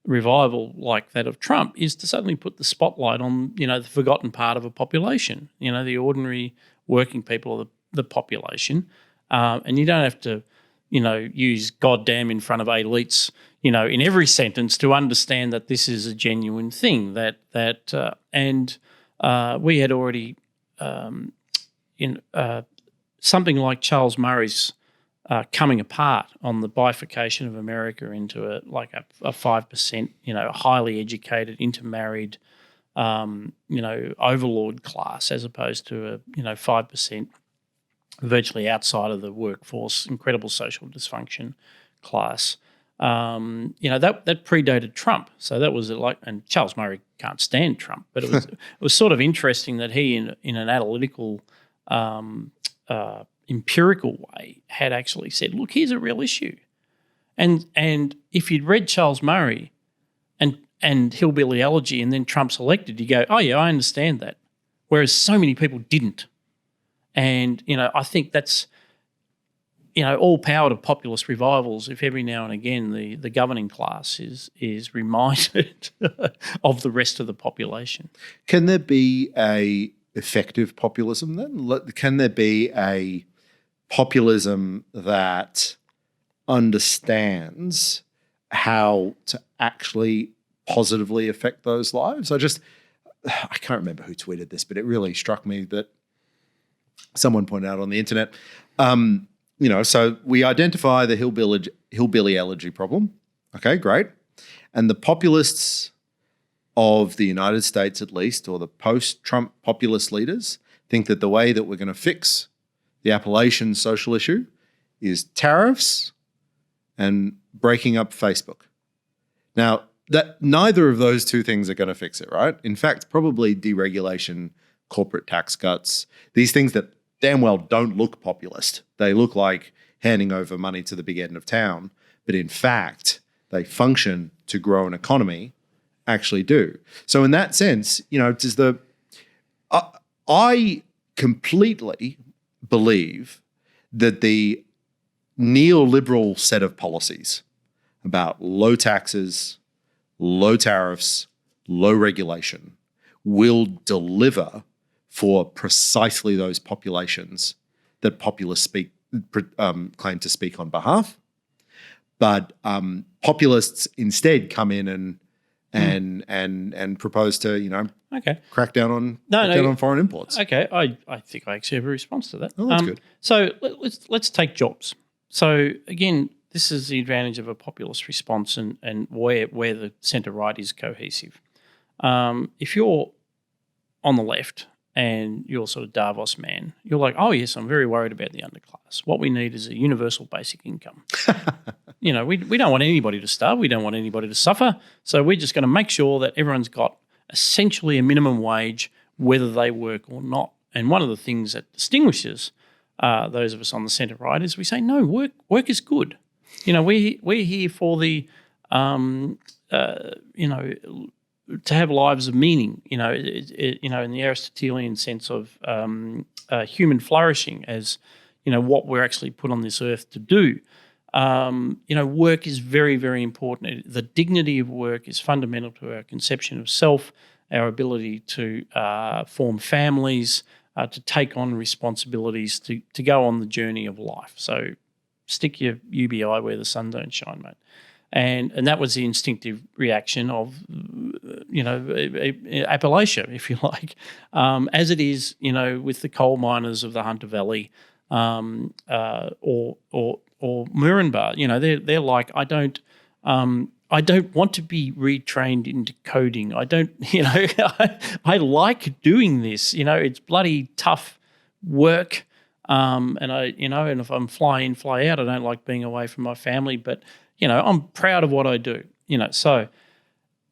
revival like that of Trump is to suddenly put the spotlight on the forgotten part of a population, the ordinary working people of the population, and you don't have to use goddamn in front of elites in every sentence to understand that this is a genuine thing and we had already something like Charles Murray's coming apart on the bifurcation of America into a 5%, highly educated, intermarried, overlord class, as opposed to a 5% virtually outside of the workforce, incredible social dysfunction class. That predated Trump, so that was and Charles Murray can't stand Trump, but it was sort of interesting that he, in an analytical, empirical way, had actually said, look, here's a real issue. And if you'd read Charles Murray and Hillbilly Elegy and then Trump's elected, you go, oh, yeah, I understand that. Whereas so many people didn't. And, I think that's, all power to populist revivals if every now and again the governing class is reminded of the rest of the population. Can there be a effective populism then? Can there be a populism that understands how to actually positively affect those lives? I can't remember who tweeted this, but it really struck me that someone pointed out on the internet, so we identify the hillbilly elegy problem. Okay, great. And the populists of the United States, at least, or the post-Trump populist leaders, think that the way that we're going to fix the Appalachian social issue is tariffs and breaking up Facebook. Now, that neither of those two things are going to fix it, right? In fact, probably deregulation, corporate tax cuts, these things that damn well don't look populist. They look like handing over money to the big end of town, but in fact, they function to grow an economy, actually do. So in that sense, I completely believe that the neoliberal set of policies about low taxes, low tariffs, low regulation will deliver for precisely those populations that populists claim to speak on behalf. But populists instead come in and propose to crack down on foreign imports. Okay, I think I actually have a response to that. Oh, that's good. So let's take jobs. So again, this is the advantage of a populist response and where the centre right is cohesive. If you're on the left and you're sort of Davos man, you're like, oh yes, I'm very worried about the underclass. What we need is a universal basic income. We don't want anybody to starve. We don't want anybody to suffer. So we're just going to make sure that everyone's got essentially a minimum wage, whether they work or not. And one of the things that distinguishes those of us on the centre right is we say, no, work is good. We're here for the, to have lives of meaning. In the Aristotelian sense of human flourishing as, what we're actually put on this earth to do. Work is very, very important. The dignity of work is fundamental to our conception of self, our ability to form families, to take on responsibilities, to go on the journey of life. So stick your UBI where the sun don't shine, mate. And that was the instinctive reaction of, Appalachia, if you like, as it is, with the coal miners of the Hunter Valley, or Moranbah. They're like, I don't want to be retrained into coding. I don't, I like doing this. It's bloody tough work. And and if I'm fly in, fly out, I don't like being away from my family, but, I'm proud of what I do, so,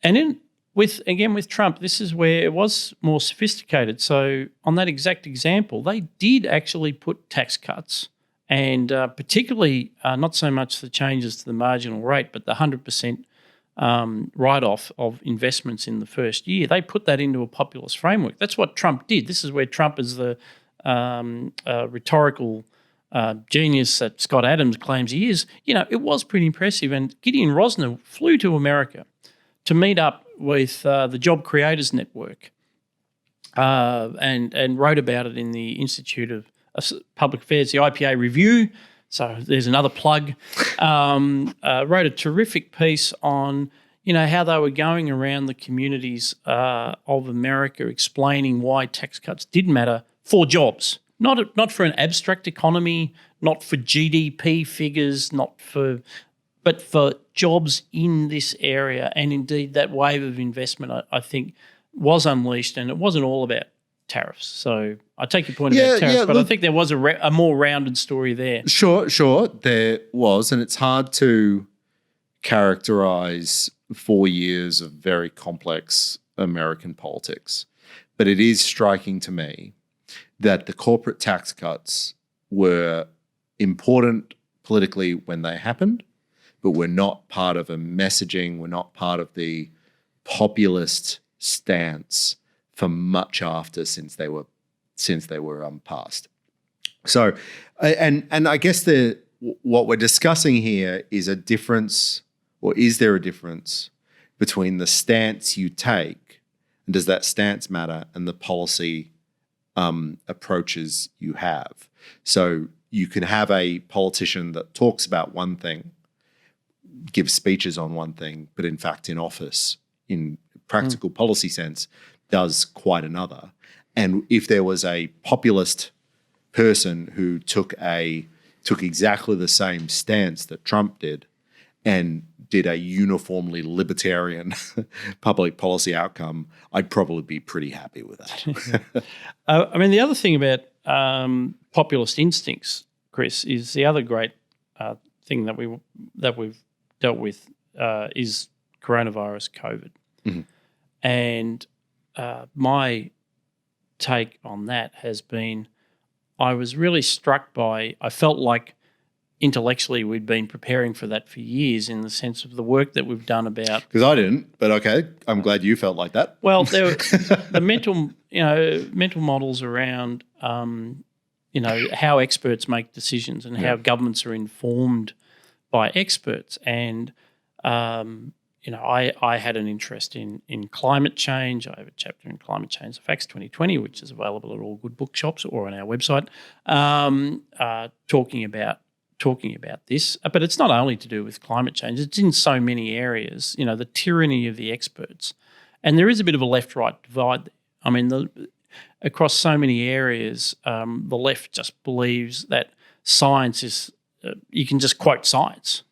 and with Trump, this is where it was more sophisticated. So on that exact example, they did actually put tax cuts and particularly not so much the changes to the marginal rate, but the 100% write-off of investments in the first year. They put that into a populist framework. That's what Trump did. This is where Trump is the rhetorical genius that Scott Adams claims he is. It was pretty impressive. And Gideon Rosner flew to America to meet up with the Job Creators Network and wrote about it in the Institute of Public Affairs, the IPA Review. So there's another plug. Wrote a terrific piece on, how they were going around the communities of America explaining why tax cuts did matter for jobs, not for an abstract economy, not for GDP figures, but for jobs in this area. And indeed, that wave of investment, I think, was unleashed, and it wasn't all about tariffs. So I take your point about tariffs, but I think there was a more rounded story there. Sure, there was, and it's hard to characterize 4 years of very complex American politics. But it is striking to me that the corporate tax cuts were important politically when they happened, but were not part of a messaging, were not part of the populist stance for much after since they were passed. So, and I guess what we're discussing here is a difference, or is there a difference between the stance you take, and does that stance matter, and the policy approaches you have? So you can have a politician that talks about one thing, gives speeches on one thing, but in fact in office, in practical policy sense, does quite another. And if there was a populist person who took exactly the same stance that Trump did and did a uniformly libertarian public policy outcome, I'd probably be pretty happy with that. The other thing about populist instincts, Chris, is the other great thing that we've dealt with is coronavirus, COVID. Mm-hmm. And my take on that has been, I was really struck by, I felt like intellectually we'd been preparing for that for years, in the sense of the work that we've done about. Because I didn't, but okay, I'm glad you felt like that. Well, the mental models around, how experts make decisions and how governments are informed by experts. And, I had an interest in climate change. I have a chapter in Climate Change, the Facts 2020, which is available at all good bookshops or on our website, talking about this. But it's not only to do with climate change. It's in so many areas, the tyranny of the experts. And there is a bit of a left-right divide. Across so many areas, the left just believes that science is, you can just quote science.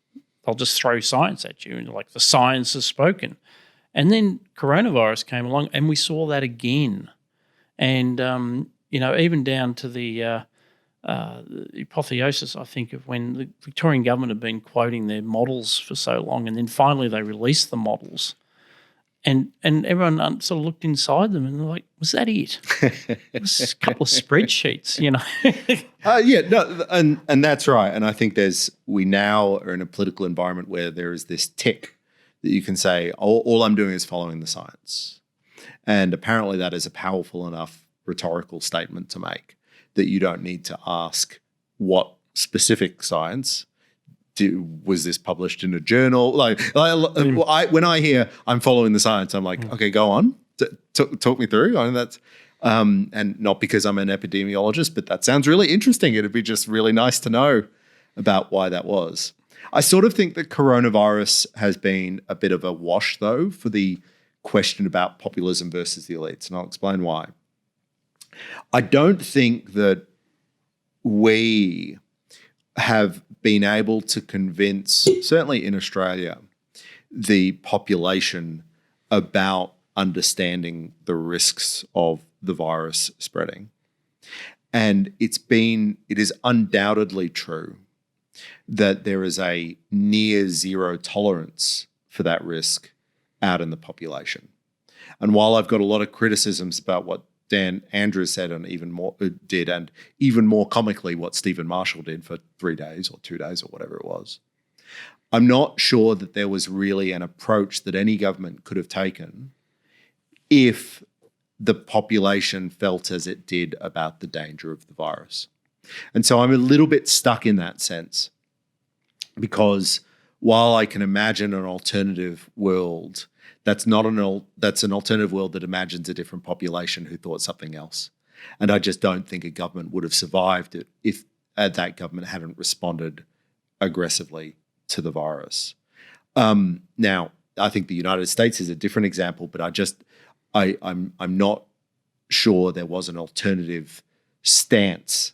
They'll just throw science at you, and like the science has spoken. And then coronavirus came along, and we saw that again. And, even down to the apotheosis, I think, of when the Victorian government had been quoting their models for so long, and then finally they released the models. And everyone sort of looked inside them and they're like, was that it? It was a couple of spreadsheets, and that's right. And I think we now are in a political environment where there is this tick that you can say, all I'm doing is following the science. And apparently that is a powerful enough rhetorical statement to make that you don't need to ask what specific science. Was this published in a journal? When I hear I'm following the science, I'm like, okay, go on, talk me through. That's and not because I'm an epidemiologist, but that sounds really interesting. It'd be just really nice to know about why that was. I sort of think that coronavirus has been a bit of a wash, though, for the question about populism versus the elites, and I'll explain why. I don't think that we have been able to convince, certainly in Australia, the population about understanding the risks of the virus spreading. And it is undoubtedly true that there is a near zero tolerance for that risk out in the population. And while I've got a lot of criticisms about what Dan Andrews said and even more comically what Stephen Marshall did for 3 days or 2 days or whatever it was, I'm not sure that there was really an approach that any government could have taken if the population felt as it did about the danger of the virus. And so I'm a little bit stuck in that sense, because while I can imagine an alternative world, that's an alternative world that imagines a different population who thought something else. And I just don't think a government would have survived it if that government hadn't responded aggressively to the virus. Now, I think the United States is a different example, but I'm not sure there was an alternative stance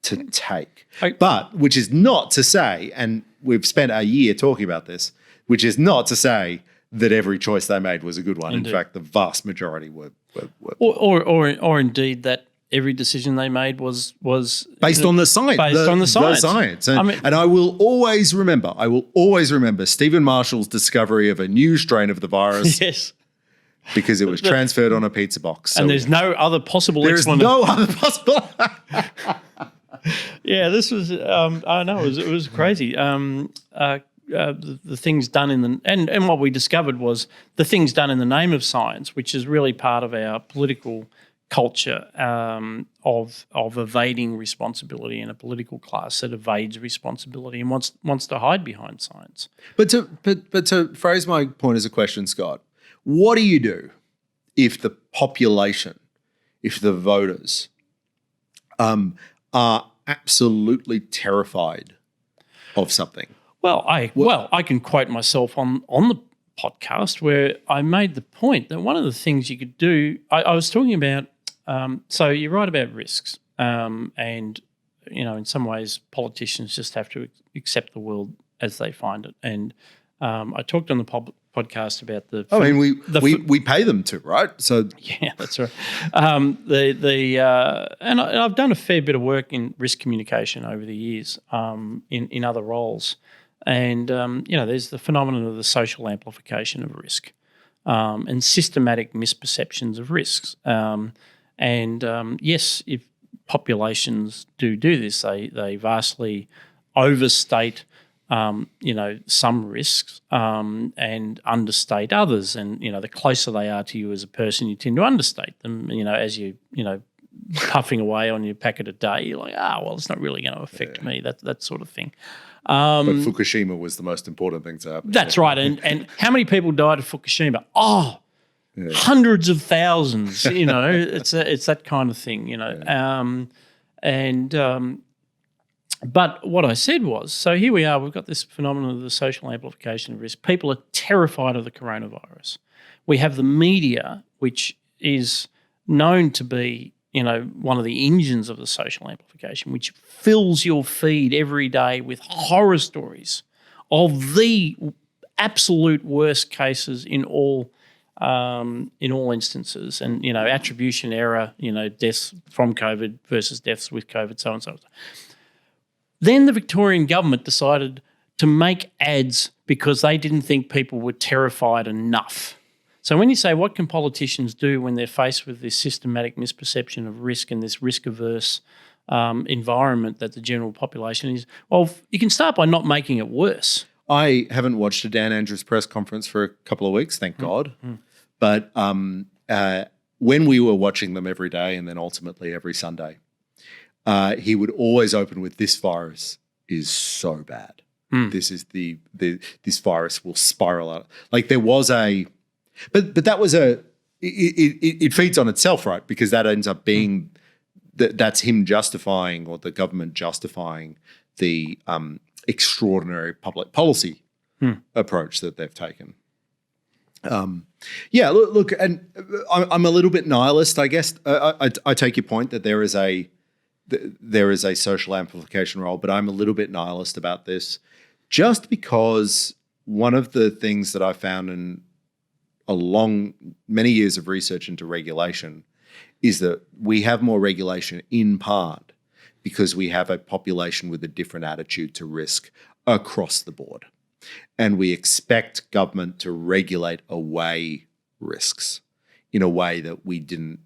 to take. But which is not to say, and we've spent a year talking about this, which is not to say that every choice they made was a good one. Indeed. In fact, the vast majority were or indeed that every decision they made was based on the science. The science. And I will always remember Stephen Marshall's discovery of a new strain of the virus. Yes. Because it was transferred on a pizza box. And there's no other possible explanation. There is no other possible. Yeah, this was. I know it was crazy. The things done and what we discovered was the things done in the name of science, which is really part of our political culture of evading responsibility, and a political class that evades responsibility and wants to hide behind science. But to phrase my point as a question, Scott, what do you do if the population, if the voters are absolutely terrified of something? Well, I can quote myself on the podcast where I made the point that one of the things you could do, I was talking about, so you're right about risks, and in some ways politicians just have to accept the world as they find it. And I talked on the podcast about we pay them to, right? So yeah, that's right. And I've done a fair bit of work in risk communication over the years, in other roles. And, there's the phenomenon of the social amplification of risk, and systematic misperceptions of risks. Yes, if populations do this, they vastly overstate, some risks and understate others. And, the closer they are to you as a person, you tend to understate them, as you puffing away on your packet a day, you're like, well, it's not really going to affect me, that sort of thing. But Fukushima was the most important thing to happen. That's right. And how many people died of Fukushima? Hundreds of thousands, it's that kind of thing, But what I said was, so here we are, we've got this phenomenon of the social amplification of risk. People are terrified of the coronavirus. We have the media, which is known to be, one of the engines of the social amplification, which fills your feed every day with horror stories of the absolute worst cases in all instances, and attribution error, deaths from COVID versus deaths with COVID, so and so. Then the Victorian government decided to make ads because they didn't think people were terrified enough. So when you say what can politicians do when they're faced with this systematic misperception of risk and this risk-averse environment that the general population is, well, you can start by not making it worse. I haven't watched a Dan Andrews press conference for a couple of weeks, thank God. But when we were watching them every day and then ultimately every Sunday, he would always open with, "This virus is so bad. This is this virus will spiral out." Like there was but that was it feeds on itself, right? Because that ends up being that's him justifying, or the government justifying, the extraordinary public policy approach that they've taken. Yeah, look, and I'm a little bit nihilist, I guess. I take your point that there is a social amplification role, but I'm a little bit nihilist about this, just because one of the things that I found in many years of research into regulation is that we have more regulation in part because we have a population with a different attitude to risk across the board. And we expect government to regulate away risks in a way that we didn't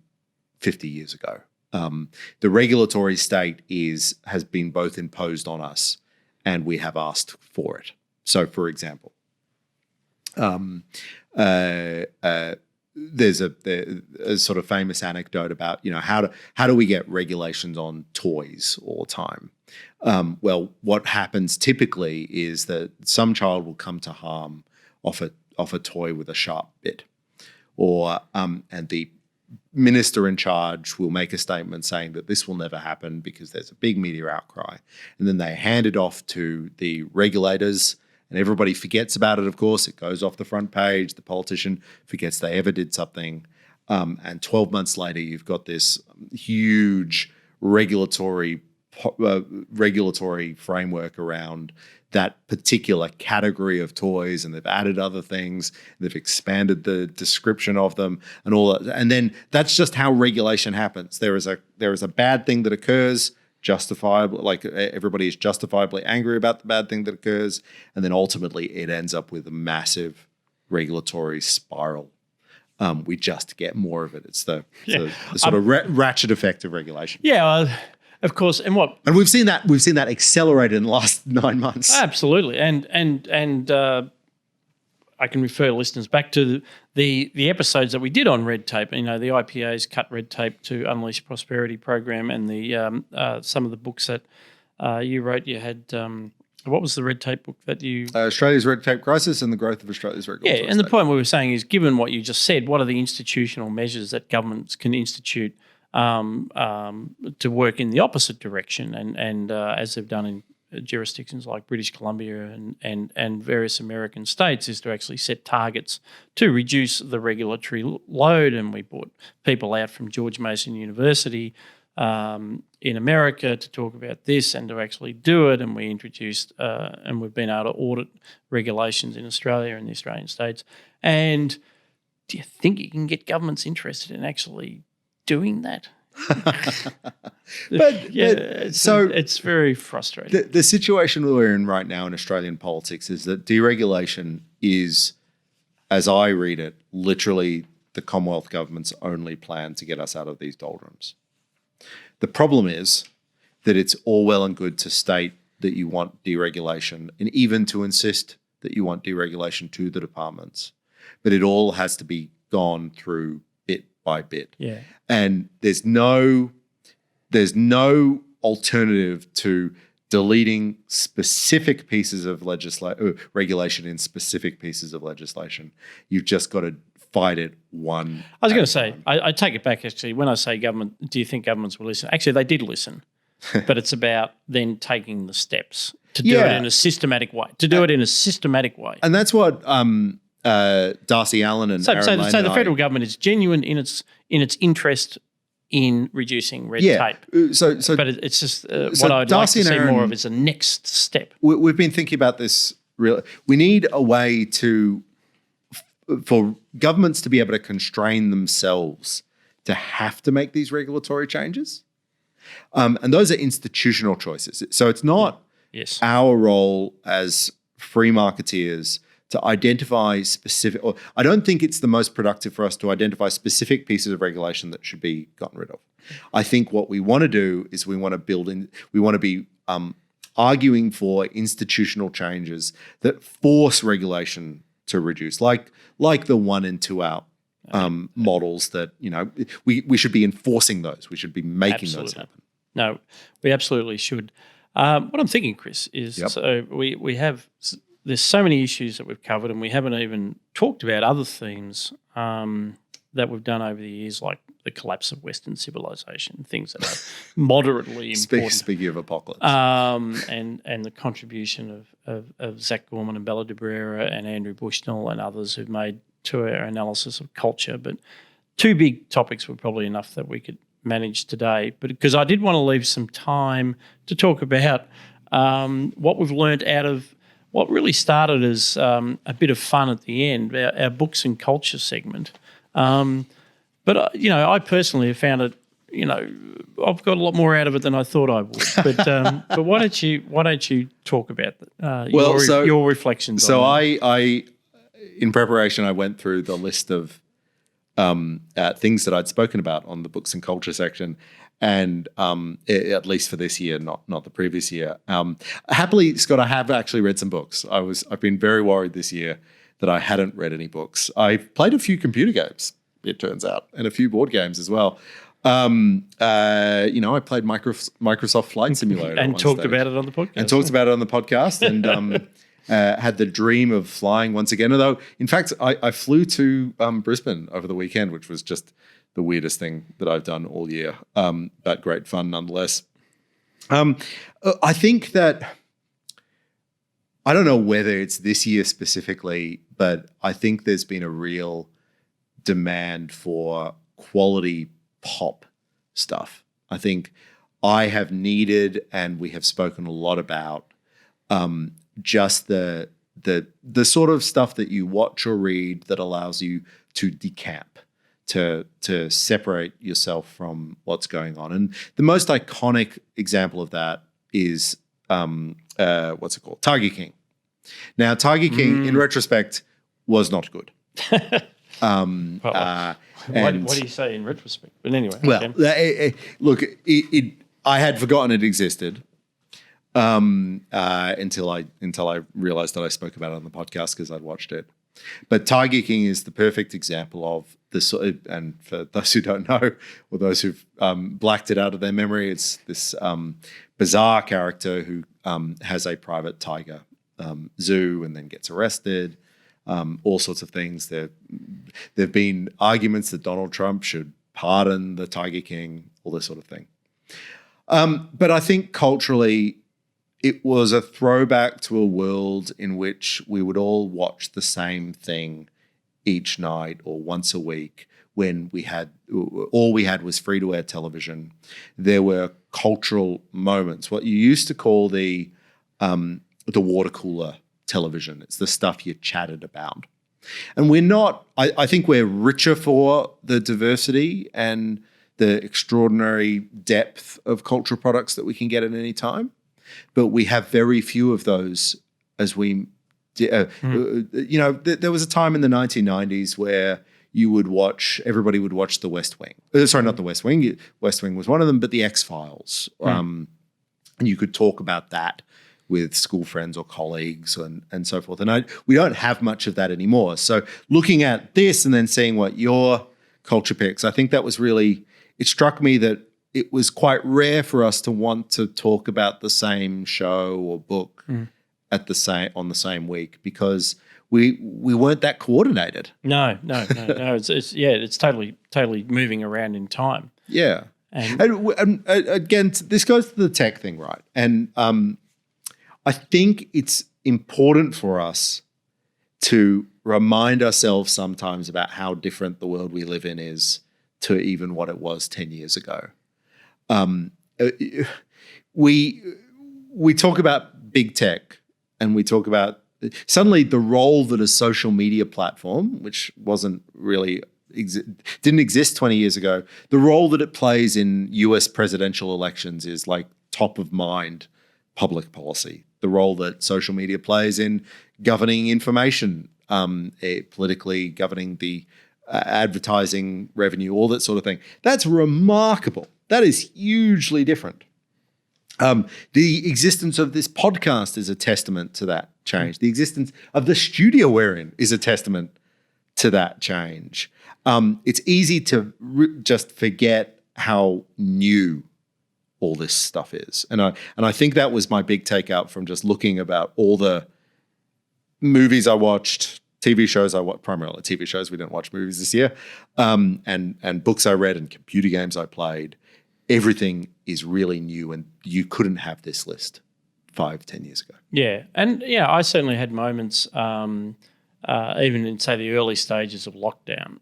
50 years ago. The regulatory state has been both imposed on us and we have asked for it. So, for example, there's a sort of famous anecdote about, how do we get regulations on toys all the time? Well, what happens typically is that some child will come to harm off a toy with a sharp bit, and the minister in charge will make a statement saying that this will never happen because there's a big media outcry, and then they hand it off to the regulators. And everybody forgets about it, of course. It goes off the front page. The politician forgets they ever did something. And 12 months later, you've got this huge regulatory framework around that particular category of toys, and they've added other things. They've expanded the description of them and all that. And then that's just how regulation happens. There is a bad thing that occurs, justifiably, like everybody is justifiably angry about the bad thing that occurs, and then ultimately it ends up with a massive regulatory spiral. We just get more of it. It's the sort of ratchet effect of regulation. Yeah, of course. And we've seen that accelerated in the last 9 months. Absolutely, and I can refer listeners back to the episodes that we did on red tape. The IPA's Cut Red Tape to Unleash Prosperity program, and the some of the books that you wrote. You had what was the red tape book that you? Australia's Red Tape Crisis and the Growth of Australia's Regulatory State. And the point we were saying is, given what you just said, what are the institutional measures that governments can institute to work in the opposite direction, and as they've done in jurisdictions like British Columbia and various American states, is to actually set targets to reduce the regulatory load. And we brought people out from George Mason University in America to talk about this and to actually do it. And we introduced and we've been able to audit regulations in Australia and the Australian states. And do you think you can get governments interested in actually doing that? It's very frustrating. The situation we're in right now in Australian politics is that deregulation is, as I read it, literally the Commonwealth government's only plan to get us out of these doldrums. The problem is that it's all well and good to state that you want deregulation, and even to insist that you want deregulation to the departments, but it all has to be gone through bit by bit. Yeah. And there's no alternative to deleting specific pieces of regulation in specific pieces of legislation. You've just got to fight it one. I was going to say, I take it back, actually. When I say government, do you think governments will listen? Actually, they did listen, but it's about then taking the steps to do it in a systematic way. And that's what Darcy Allen and Aaron Lane the federal government is genuine in its interest in reducing red tape. But it's just what I'd Darcy like to see Aaron, more of is a next step. We've been thinking about this. We need a way for governments to be able to constrain themselves to have to make these regulatory changes. And those are institutional choices. So it's not our role as free marketeers to identify specific, or I don't think it's the most productive for us to identify specific pieces of regulation that should be gotten rid of. I think what we want to do is we want to be arguing for institutional changes that force regulation to reduce, like the 1 and 2 out models that, we should be enforcing those. We should be making those happen. No, we absolutely should. What I'm thinking, Chris, is so we have. There's so many issues that we've covered, and we haven't even talked about other themes that we've done over the years, like the collapse of Western civilization, things that are moderately important. Speaking of apocalypse. And the contribution of Zach Gorman and Bella de Brera and Andrew Bushnell and others who've made to our analysis of culture. But two big topics were probably enough that we could manage today. But because I did want to leave some time to talk about what we've learned out of what really started as a bit of fun at the end, our books and culture segment. But I personally have found it. I've got a lot more out of it than I thought I would. But why don't you talk about your reflections? So on that? I, in preparation, I went through the list of things that I'd spoken about on the books and culture section, and at least for this year, not the previous year. Happily, Scott, I have actually read some books. I've been very worried this year that I hadn't read any books. I've played a few computer games, it turns out, and a few board games as well. I played Microsoft Flight Simulator and talked about it on the podcast. And had the dream of flying once again. Although, in fact, I flew to Brisbane over the weekend, which was just the weirdest thing that I've done all year, but great fun nonetheless. I think that, I don't know whether it's this year specifically, but I think there's been a real demand for quality pop stuff. I think I have needed, and we have spoken a lot about, just the sort of stuff that you watch or read that allows you to decamp, to separate yourself from what's going on. And the most iconic example of that is what's it called? Tiger King. Now, Tiger King, in retrospect, was not good. What do you say in retrospect? But anyway. Well, look, I had forgotten it existed until I realized that I spoke about it on the podcast because I'd watched it. But Tiger King is the perfect example of this. And for those who don't know, or those who've blacked it out of their memory, it's this bizarre character who has a private tiger zoo and then gets arrested. All sorts of things. There've been arguments that Donald Trump should pardon the Tiger King, all this sort of thing. But I think culturally, it was a throwback to a world in which we would all watch the same thing each night or once a week, when all we had was free-to-air television. There were cultural moments, what you used to call the water cooler television. It's the stuff you chatted about. And we're not, I think we're richer for the diversity and the extraordinary depth of cultural products that we can get at any time. But we have very few of those as we, there was a time in the 1990s where everybody would watch The West Wing. Sorry, not The West Wing. West Wing was one of them, but The X-Files. And you could talk about that with school friends or colleagues and so forth. And we don't have much of that anymore. So looking at this and then seeing what your culture picks, I think that was really, it struck me that it was quite rare for us to want to talk about the same show or book on the same week, because we weren't that coordinated. No. It's totally moving around in time. Yeah. And again, this goes to the tech thing, right? And I think it's important for us to remind ourselves sometimes about how different the world we live in is to even what it was 10 years ago. We talk about big tech, and we talk about suddenly the role that a social media platform, which wasn't really didn't exist 20 years ago, the role that it plays in US presidential elections is like top of mind public policy. The role that social media plays in governing information, politically governing the advertising revenue, all that sort of thing. That's remarkable. That is hugely different. The existence of this podcast is a testament to that change. The existence of the studio we're in is a testament to that change. It's easy to just forget how new all this stuff is. And I think that was my big takeout from just looking about all the movies I watched, TV shows I watched, primarily TV shows, we didn't watch movies this year, and books I read and computer games I played. Everything is really new, and you couldn't have this list 5-10 years ago. Yeah, and I certainly had moments even in, say, the early stages of lockdown,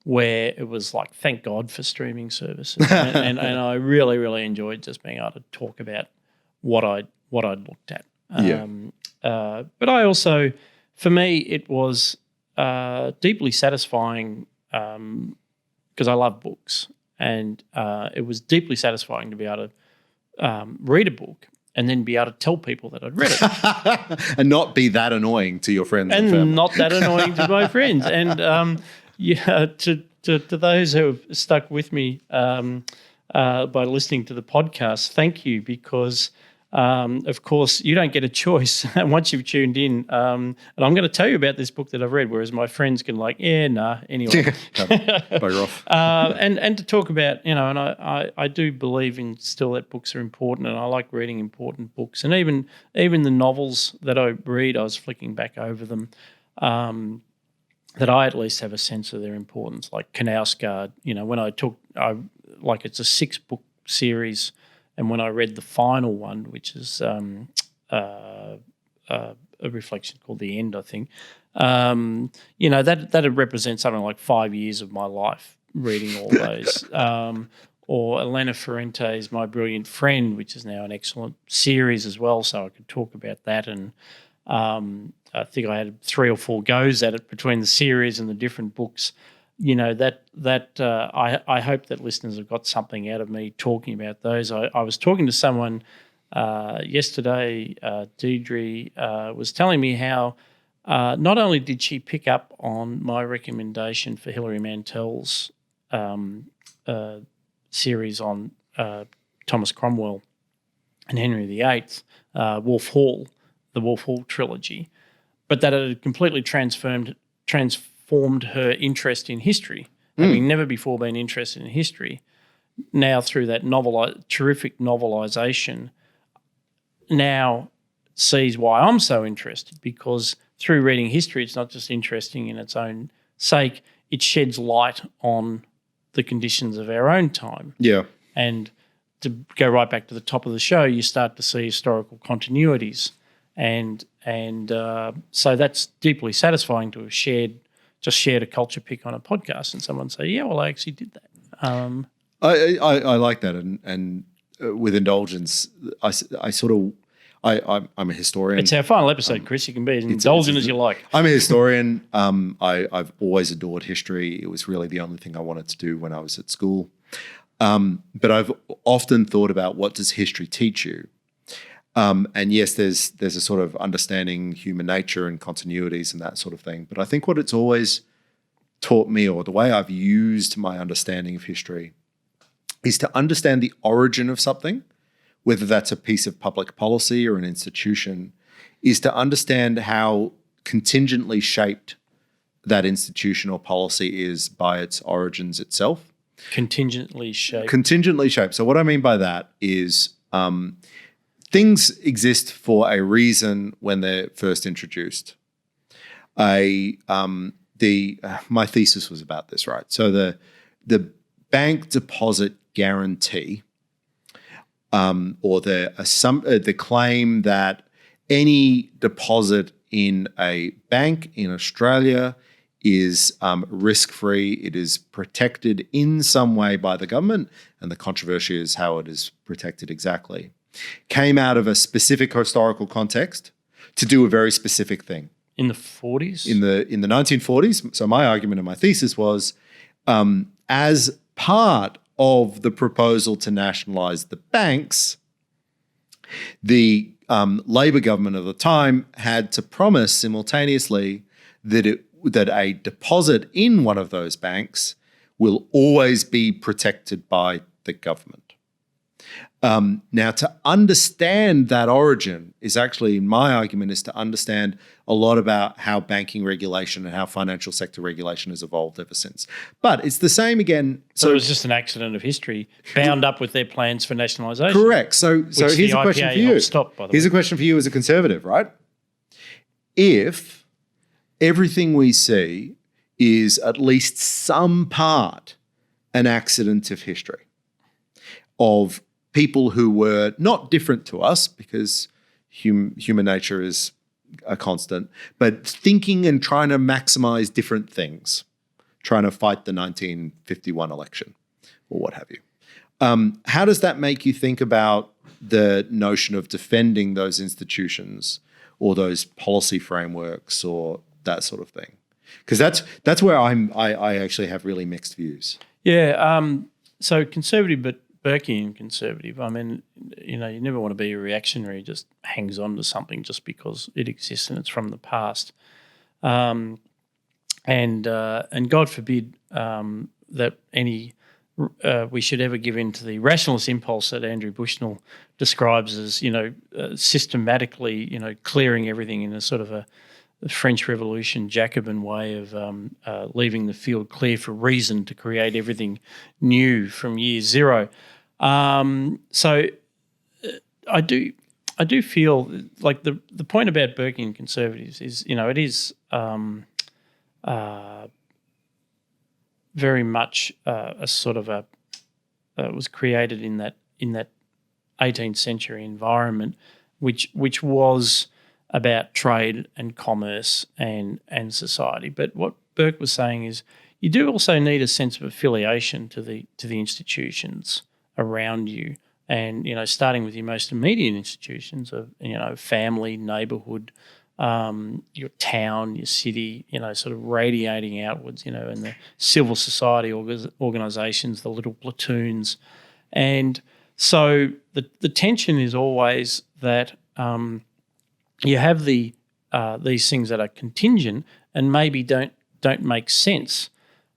where it was like, thank God for streaming services. and I really, really enjoyed just being able to talk about what I'd looked at. But I also, for me, it was deeply satisfying because I love books, and it was deeply satisfying to be able to read a book and then be able to tell people that I'd read it. And not be that annoying to your friends and family. Not that annoying to my friends. And to those who have stuck with me by listening to the podcast, thank you, because of course, you don't get a choice once you've tuned in. And I'm going to tell you about this book that I've read, whereas my friends can anyway. Bugger off. And to talk about, and I do believe in still that books are important, and I like reading important books. And even the novels that I read, I was flicking back over them, that I at least have a sense of their importance, like Knausgaard. When it's a 6-book series. And when I read the final one, which is a reflection called The End, I think, that represents something like 5 years of my life reading all those. Or Elena Ferrante's My Brilliant Friend, which is now an excellent series as well, so I could talk about that. And I think I had 3 or 4 goes at it between the series and the different books. I hope that listeners have got something out of me talking about those. I was talking to someone yesterday, Deidre, was telling me how not only did she pick up on my recommendation for Hilary Mantel's series on Thomas Cromwell and Henry VIII, Wolf Hall, the Wolf Hall trilogy, but that it had completely transformed her interest in history, having never before been interested in history. Now through that terrific novelisation, now sees why I'm so interested, because through reading history, it's not just interesting in its own sake, it sheds light on the conditions of our own time. Yeah. And to go right back to the top of the show, you start to see historical continuities. And so that's deeply satisfying to have shared a culture pick on a podcast, and someone say, "Yeah, well, I actually did that." I like that, and with indulgence, I'm a historian. It's our final episode, Chris. You can be as indulgent as you like. I'm a historian. I've always adored history. It was really the only thing I wanted to do when I was at school. But I've often thought about, what does history teach you? And yes, there's a sort of understanding human nature and continuities and that sort of thing. But I think what it's always taught me, or the way I've used my understanding of history, is to understand the origin of something, whether that's a piece of public policy or an institution, is to understand how contingently shaped that institution or policy is by its origins itself. Contingently shaped. Contingently shaped. So what I mean by that is things exist for a reason when they're first introduced. My thesis was about this, right? So the bank deposit guarantee, or the claim that any deposit in a bank in Australia is risk-free, it is protected in some way by the government, and the controversy is how it is protected exactly, came out of a specific historical context to do a very specific thing. In the 40s? In the 1940s. So my argument and my thesis was, as part of the proposal to nationalise the banks, the Labor government of the time had to promise simultaneously that a deposit in one of those banks will always be protected by the government. Now, to understand that origin is actually, my argument is to understand a lot about how banking regulation and how financial sector regulation has evolved ever since. But it's the same again. So it was just an accident of history bound up with their plans for nationalisation. Correct. So here's a question for you. Here's a question for you as a conservative, right? If everything we see is at least some part an accident of history, of people who were not different to us, because human nature is a constant, but thinking and trying to maximize different things, trying to fight the 1951 election or what have you. How does that make you think about the notion of defending those institutions or those policy frameworks or that sort of thing? Because that's where I actually have really mixed views. Yeah. So conservative, but Burkean conservative. I mean, you never want to be a reactionary who just hangs on to something just because it exists and it's from the past. And God forbid that we should ever give in to the rationalist impulse that Andrew Bushnell describes as, systematically, clearing everything in a sort of a French Revolution Jacobin way of leaving the field clear for reason to create everything new from year zero. So I do feel like the point about Burkean conservatives is, it is very much a sort of it was created in that 18th century environment, which was about trade and commerce and society. But what Berg was saying is you do also need a sense of affiliation to the institutions around you, and starting with your most immediate institutions of family, neighbourhood, your town, your city, sort of radiating outwards, and the civil society organisations, the little platoons, and so the tension is always that. You have these things that are contingent and maybe don't make sense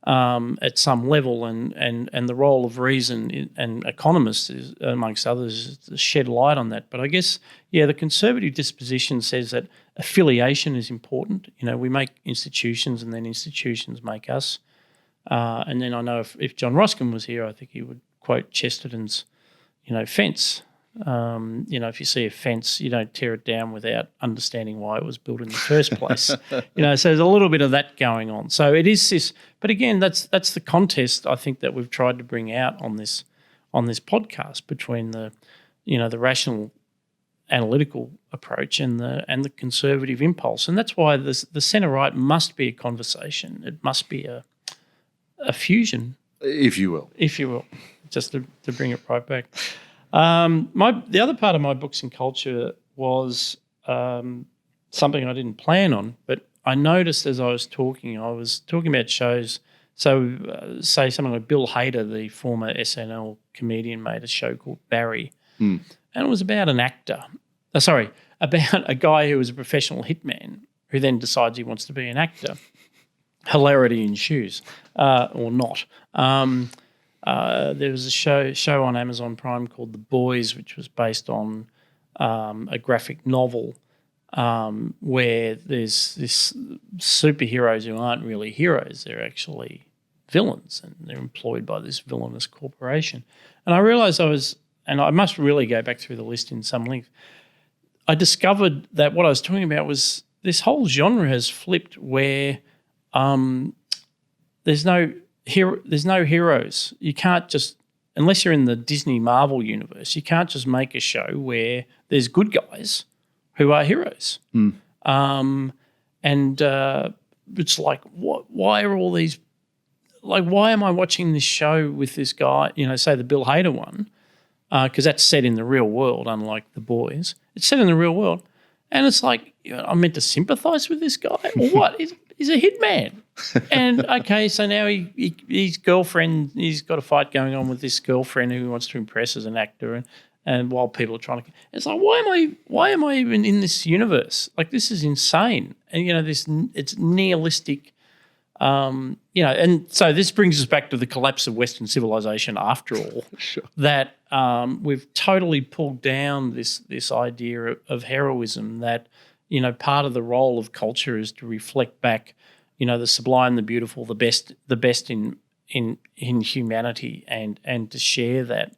at some level, and the role of reason and economists is, amongst others, is to shed light on that. But I guess the conservative disposition says that affiliation is important. We make institutions, and then institutions make us. And then I know if John Ruskin was here, I think he would quote Chesterton's, fence. If you see a fence, you don't tear it down without understanding why it was built in the first place. So there's a little bit of that going on. So it is this, but again, that's the contest I think that we've tried to bring out on this podcast between the rational analytical approach and the conservative impulse, and that's why the centre right must be a conversation. It must be a fusion, if you will, just to bring it right back. The other part of my books and culture was something I didn't plan on, but I noticed as I was talking about shows. So say something like Bill Hader, the former SNL comedian, made a show called Barry, and it was about an actor. About a guy who was a professional hitman who then decides he wants to be an actor. Hilarity ensues, or not. There was a show on Amazon Prime called The Boys, which was based on a graphic novel where there's this superheroes who aren't really heroes. They're actually villains, and they're employed by this villainous corporation. And I realised and I must really go back through the list in some length, I discovered that what I was talking about was this whole genre has flipped where there's no heroes. You can't just, unless you're in the Disney Marvel universe, you can't just make a show where there's good guys who are heroes. And it's like, why are all these, like, why am I watching this show with this guy, say the Bill Hader one, because that's set in the real world, unlike The Boys. It's set in the real world. And it's like, I'm meant to sympathise with this guy or what? He's a hitman. And, okay, so now his girlfriend, he's got a fight going on with this girlfriend who he wants to impress as an actor, and while people are trying to, it's like, why am I even in this universe? Like, this is insane. And, it's nihilistic, and so this brings us back to the collapse of Western civilization after all. Sure. That we've totally pulled down this idea of heroism, that, part of the role of culture is to reflect back, the sublime, the beautiful, the best in humanity, and to share that.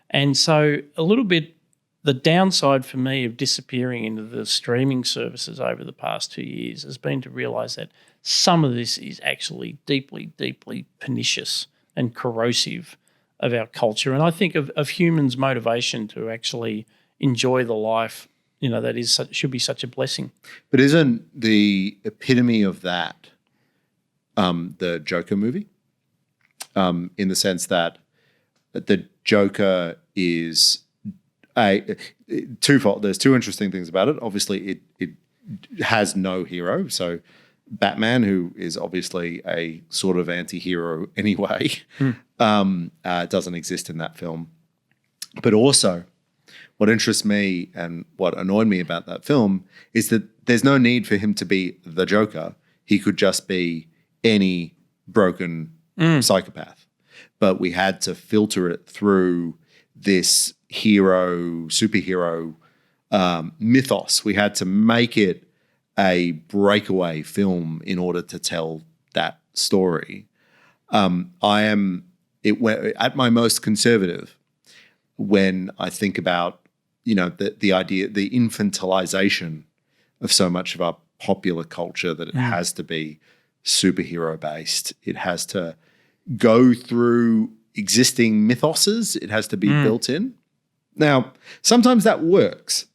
And so a little bit, the downside for me of disappearing into the streaming services over the past 2 years has been to realise that some of this is actually deeply, deeply pernicious and corrosive of our culture. And I think of humans' motivation to actually enjoy the life should be such a blessing. But isn't the epitome of that the Joker movie? In the sense that the Joker is twofold. There's two interesting things about it. Obviously, it has no hero. So Batman, who is obviously a sort of anti-hero anyway, doesn't exist in that film. But also, what interests me and what annoyed me about that film is that there's no need for him to be the Joker. He could just be any broken psychopath. But we had to filter it through this superhero mythos. We had to make it a breakaway film in order to tell that story. It went at my most conservative when I think about, the idea, the infantilization of so much of our popular culture, that it has to be superhero based. It has to go through existing mythoses. It has to be built in. Now, sometimes that works.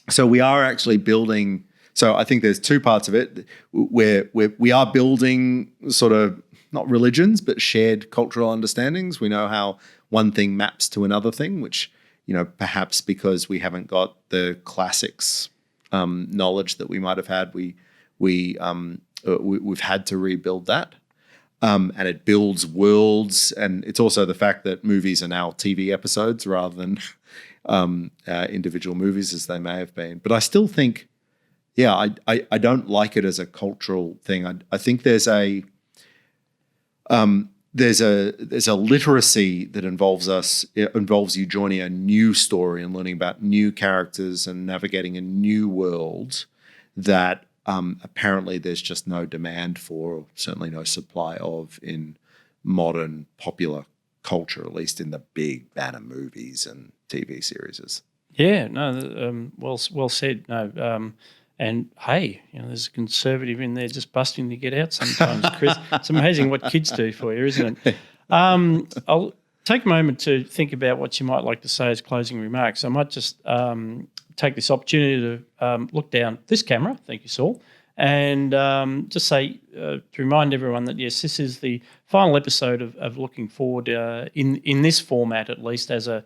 So we are actually building. So I think there's two parts of it where we are building sort of not religions, but shared cultural understandings. We know how one thing maps to another thing, which, perhaps because we haven't got the classics knowledge that we might have had, we've had to rebuild that. And it builds worlds, and it's also the fact that movies are now TV episodes rather than individual movies as they may have been. But I still think, I don't like it as a cultural thing. I think there's a literacy that involves you joining a new story and learning about new characters and navigating a new world that apparently there's just no demand for, or certainly no supply of, in modern popular culture, at least in the big banner movies and TV series. Yeah, no, well said. No, and hey, there's a conservative in there just busting to get out sometimes, Chris. It's amazing what kids do for you, isn't it? I'll take a moment to think about what you might like to say as closing remarks. I might just take this opportunity to look down this camera, thank you, Saul, and just say, to remind everyone that, yes, this is the final episode of Looking Forward in this format, at least, as a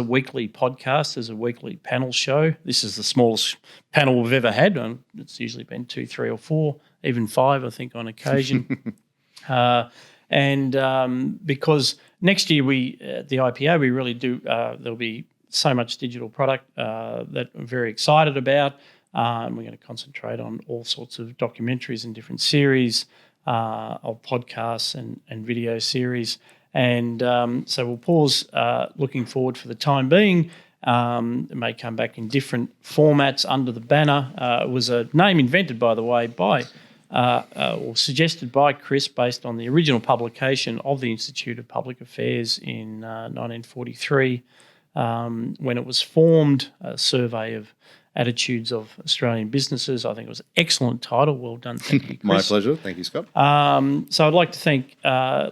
weekly podcast, as a weekly panel show. This is the smallest panel we've ever had. It's usually been 2, 3 or 4, even 5, I think, on occasion. And because next year the IPO, we really do, there'll be so much digital product that we're very excited about. And we're going to concentrate on all sorts of documentaries and different series of podcasts and video series. And so we'll pause Looking Forward for the time being. It may come back in different formats under the banner. It was a name invented, by the way, or suggested by Chris based on the original publication of the Institute of Public Affairs in 1943, when it was formed, a survey of attitudes of Australian businesses. I think it was an excellent title. Well done. Thank you, Chris. My pleasure. Thank you, Scott. So I'd like to thank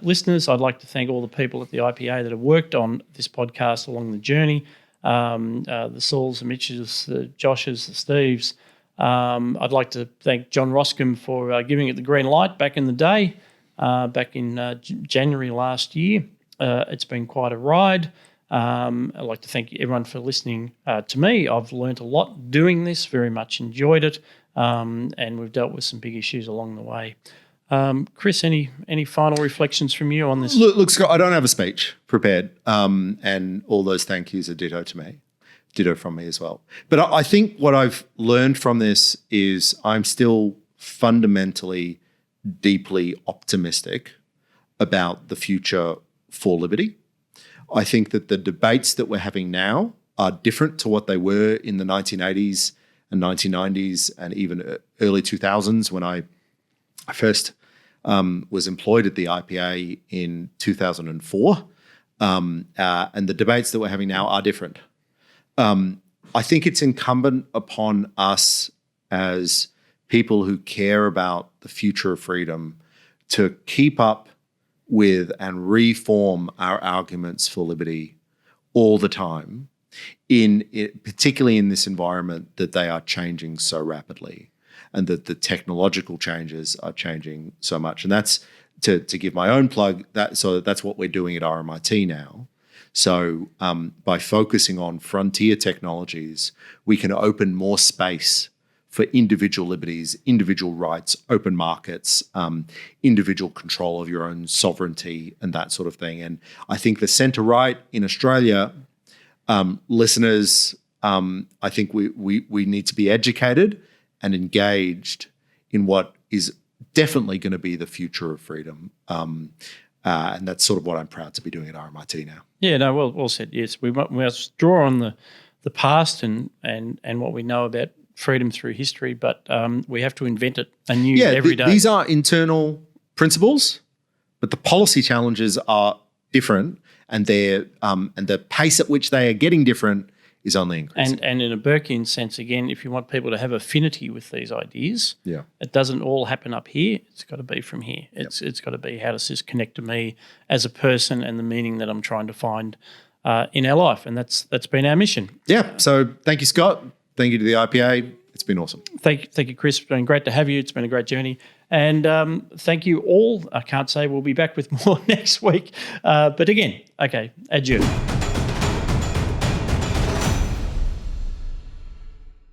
listeners. I'd like to thank all the people at the IPA that have worked on this podcast along the journey, the Sauls, the Mitches, the Joshes, the Steves. I'd like to thank John Roscombe for giving it the green light back in the day, back in January last year. It's been quite a ride. I'd like to thank everyone for listening to me. I've learnt a lot doing this, very much enjoyed it, and we've dealt with some big issues along the way. Chris, any final reflections from you on this? Look, Scott, I don't have a speech prepared, and all those thank yous are ditto to me, ditto from me as well. But I think what I've learned from this is I'm still fundamentally, deeply optimistic about the future for liberty. I think that the debates that we're having now are different to what they were in the 1980s and 1990s and even early 2000s when I first was employed at the IPA in 2004. And the debates that we're having now are different. I think it's incumbent upon us as people who care about the future of freedom to keep up with and reform our arguments for liberty all the time, particularly in this environment that they are changing so rapidly, and that the technological changes are changing so much. And that's to give my own plug. That's what we're doing at RMIT now. So by focusing on frontier technologies, we can open more space for individual liberties, individual rights, open markets, individual control of your own sovereignty, and that sort of thing. And I think the centre-right in Australia, listeners, I think we need to be educated and engaged in what is definitely going to be the future of freedom. And that's sort of what I'm proud to be doing at RMIT now. Yeah, no, well said. Yes, we must draw on the past and what we know about freedom through history, but we have to invent it anew every day. These are internal principles, but the policy challenges are different, and the pace at which they are getting different is only increasing. And in a Burkean sense, again, if you want people to have affinity with these ideas, it doesn't all happen up here. It's got to be from here. It's got to be, how does this connect to me as a person and the meaning that I'm trying to find in our life? And that's been our mission. Yeah. So thank you, Scott. Thank you to the IPA. It's been awesome. Thank you, Chris. It's been great to have you. It's been a great journey. And thank you all. I can't say we'll be back with more next week. But again, okay, adieu.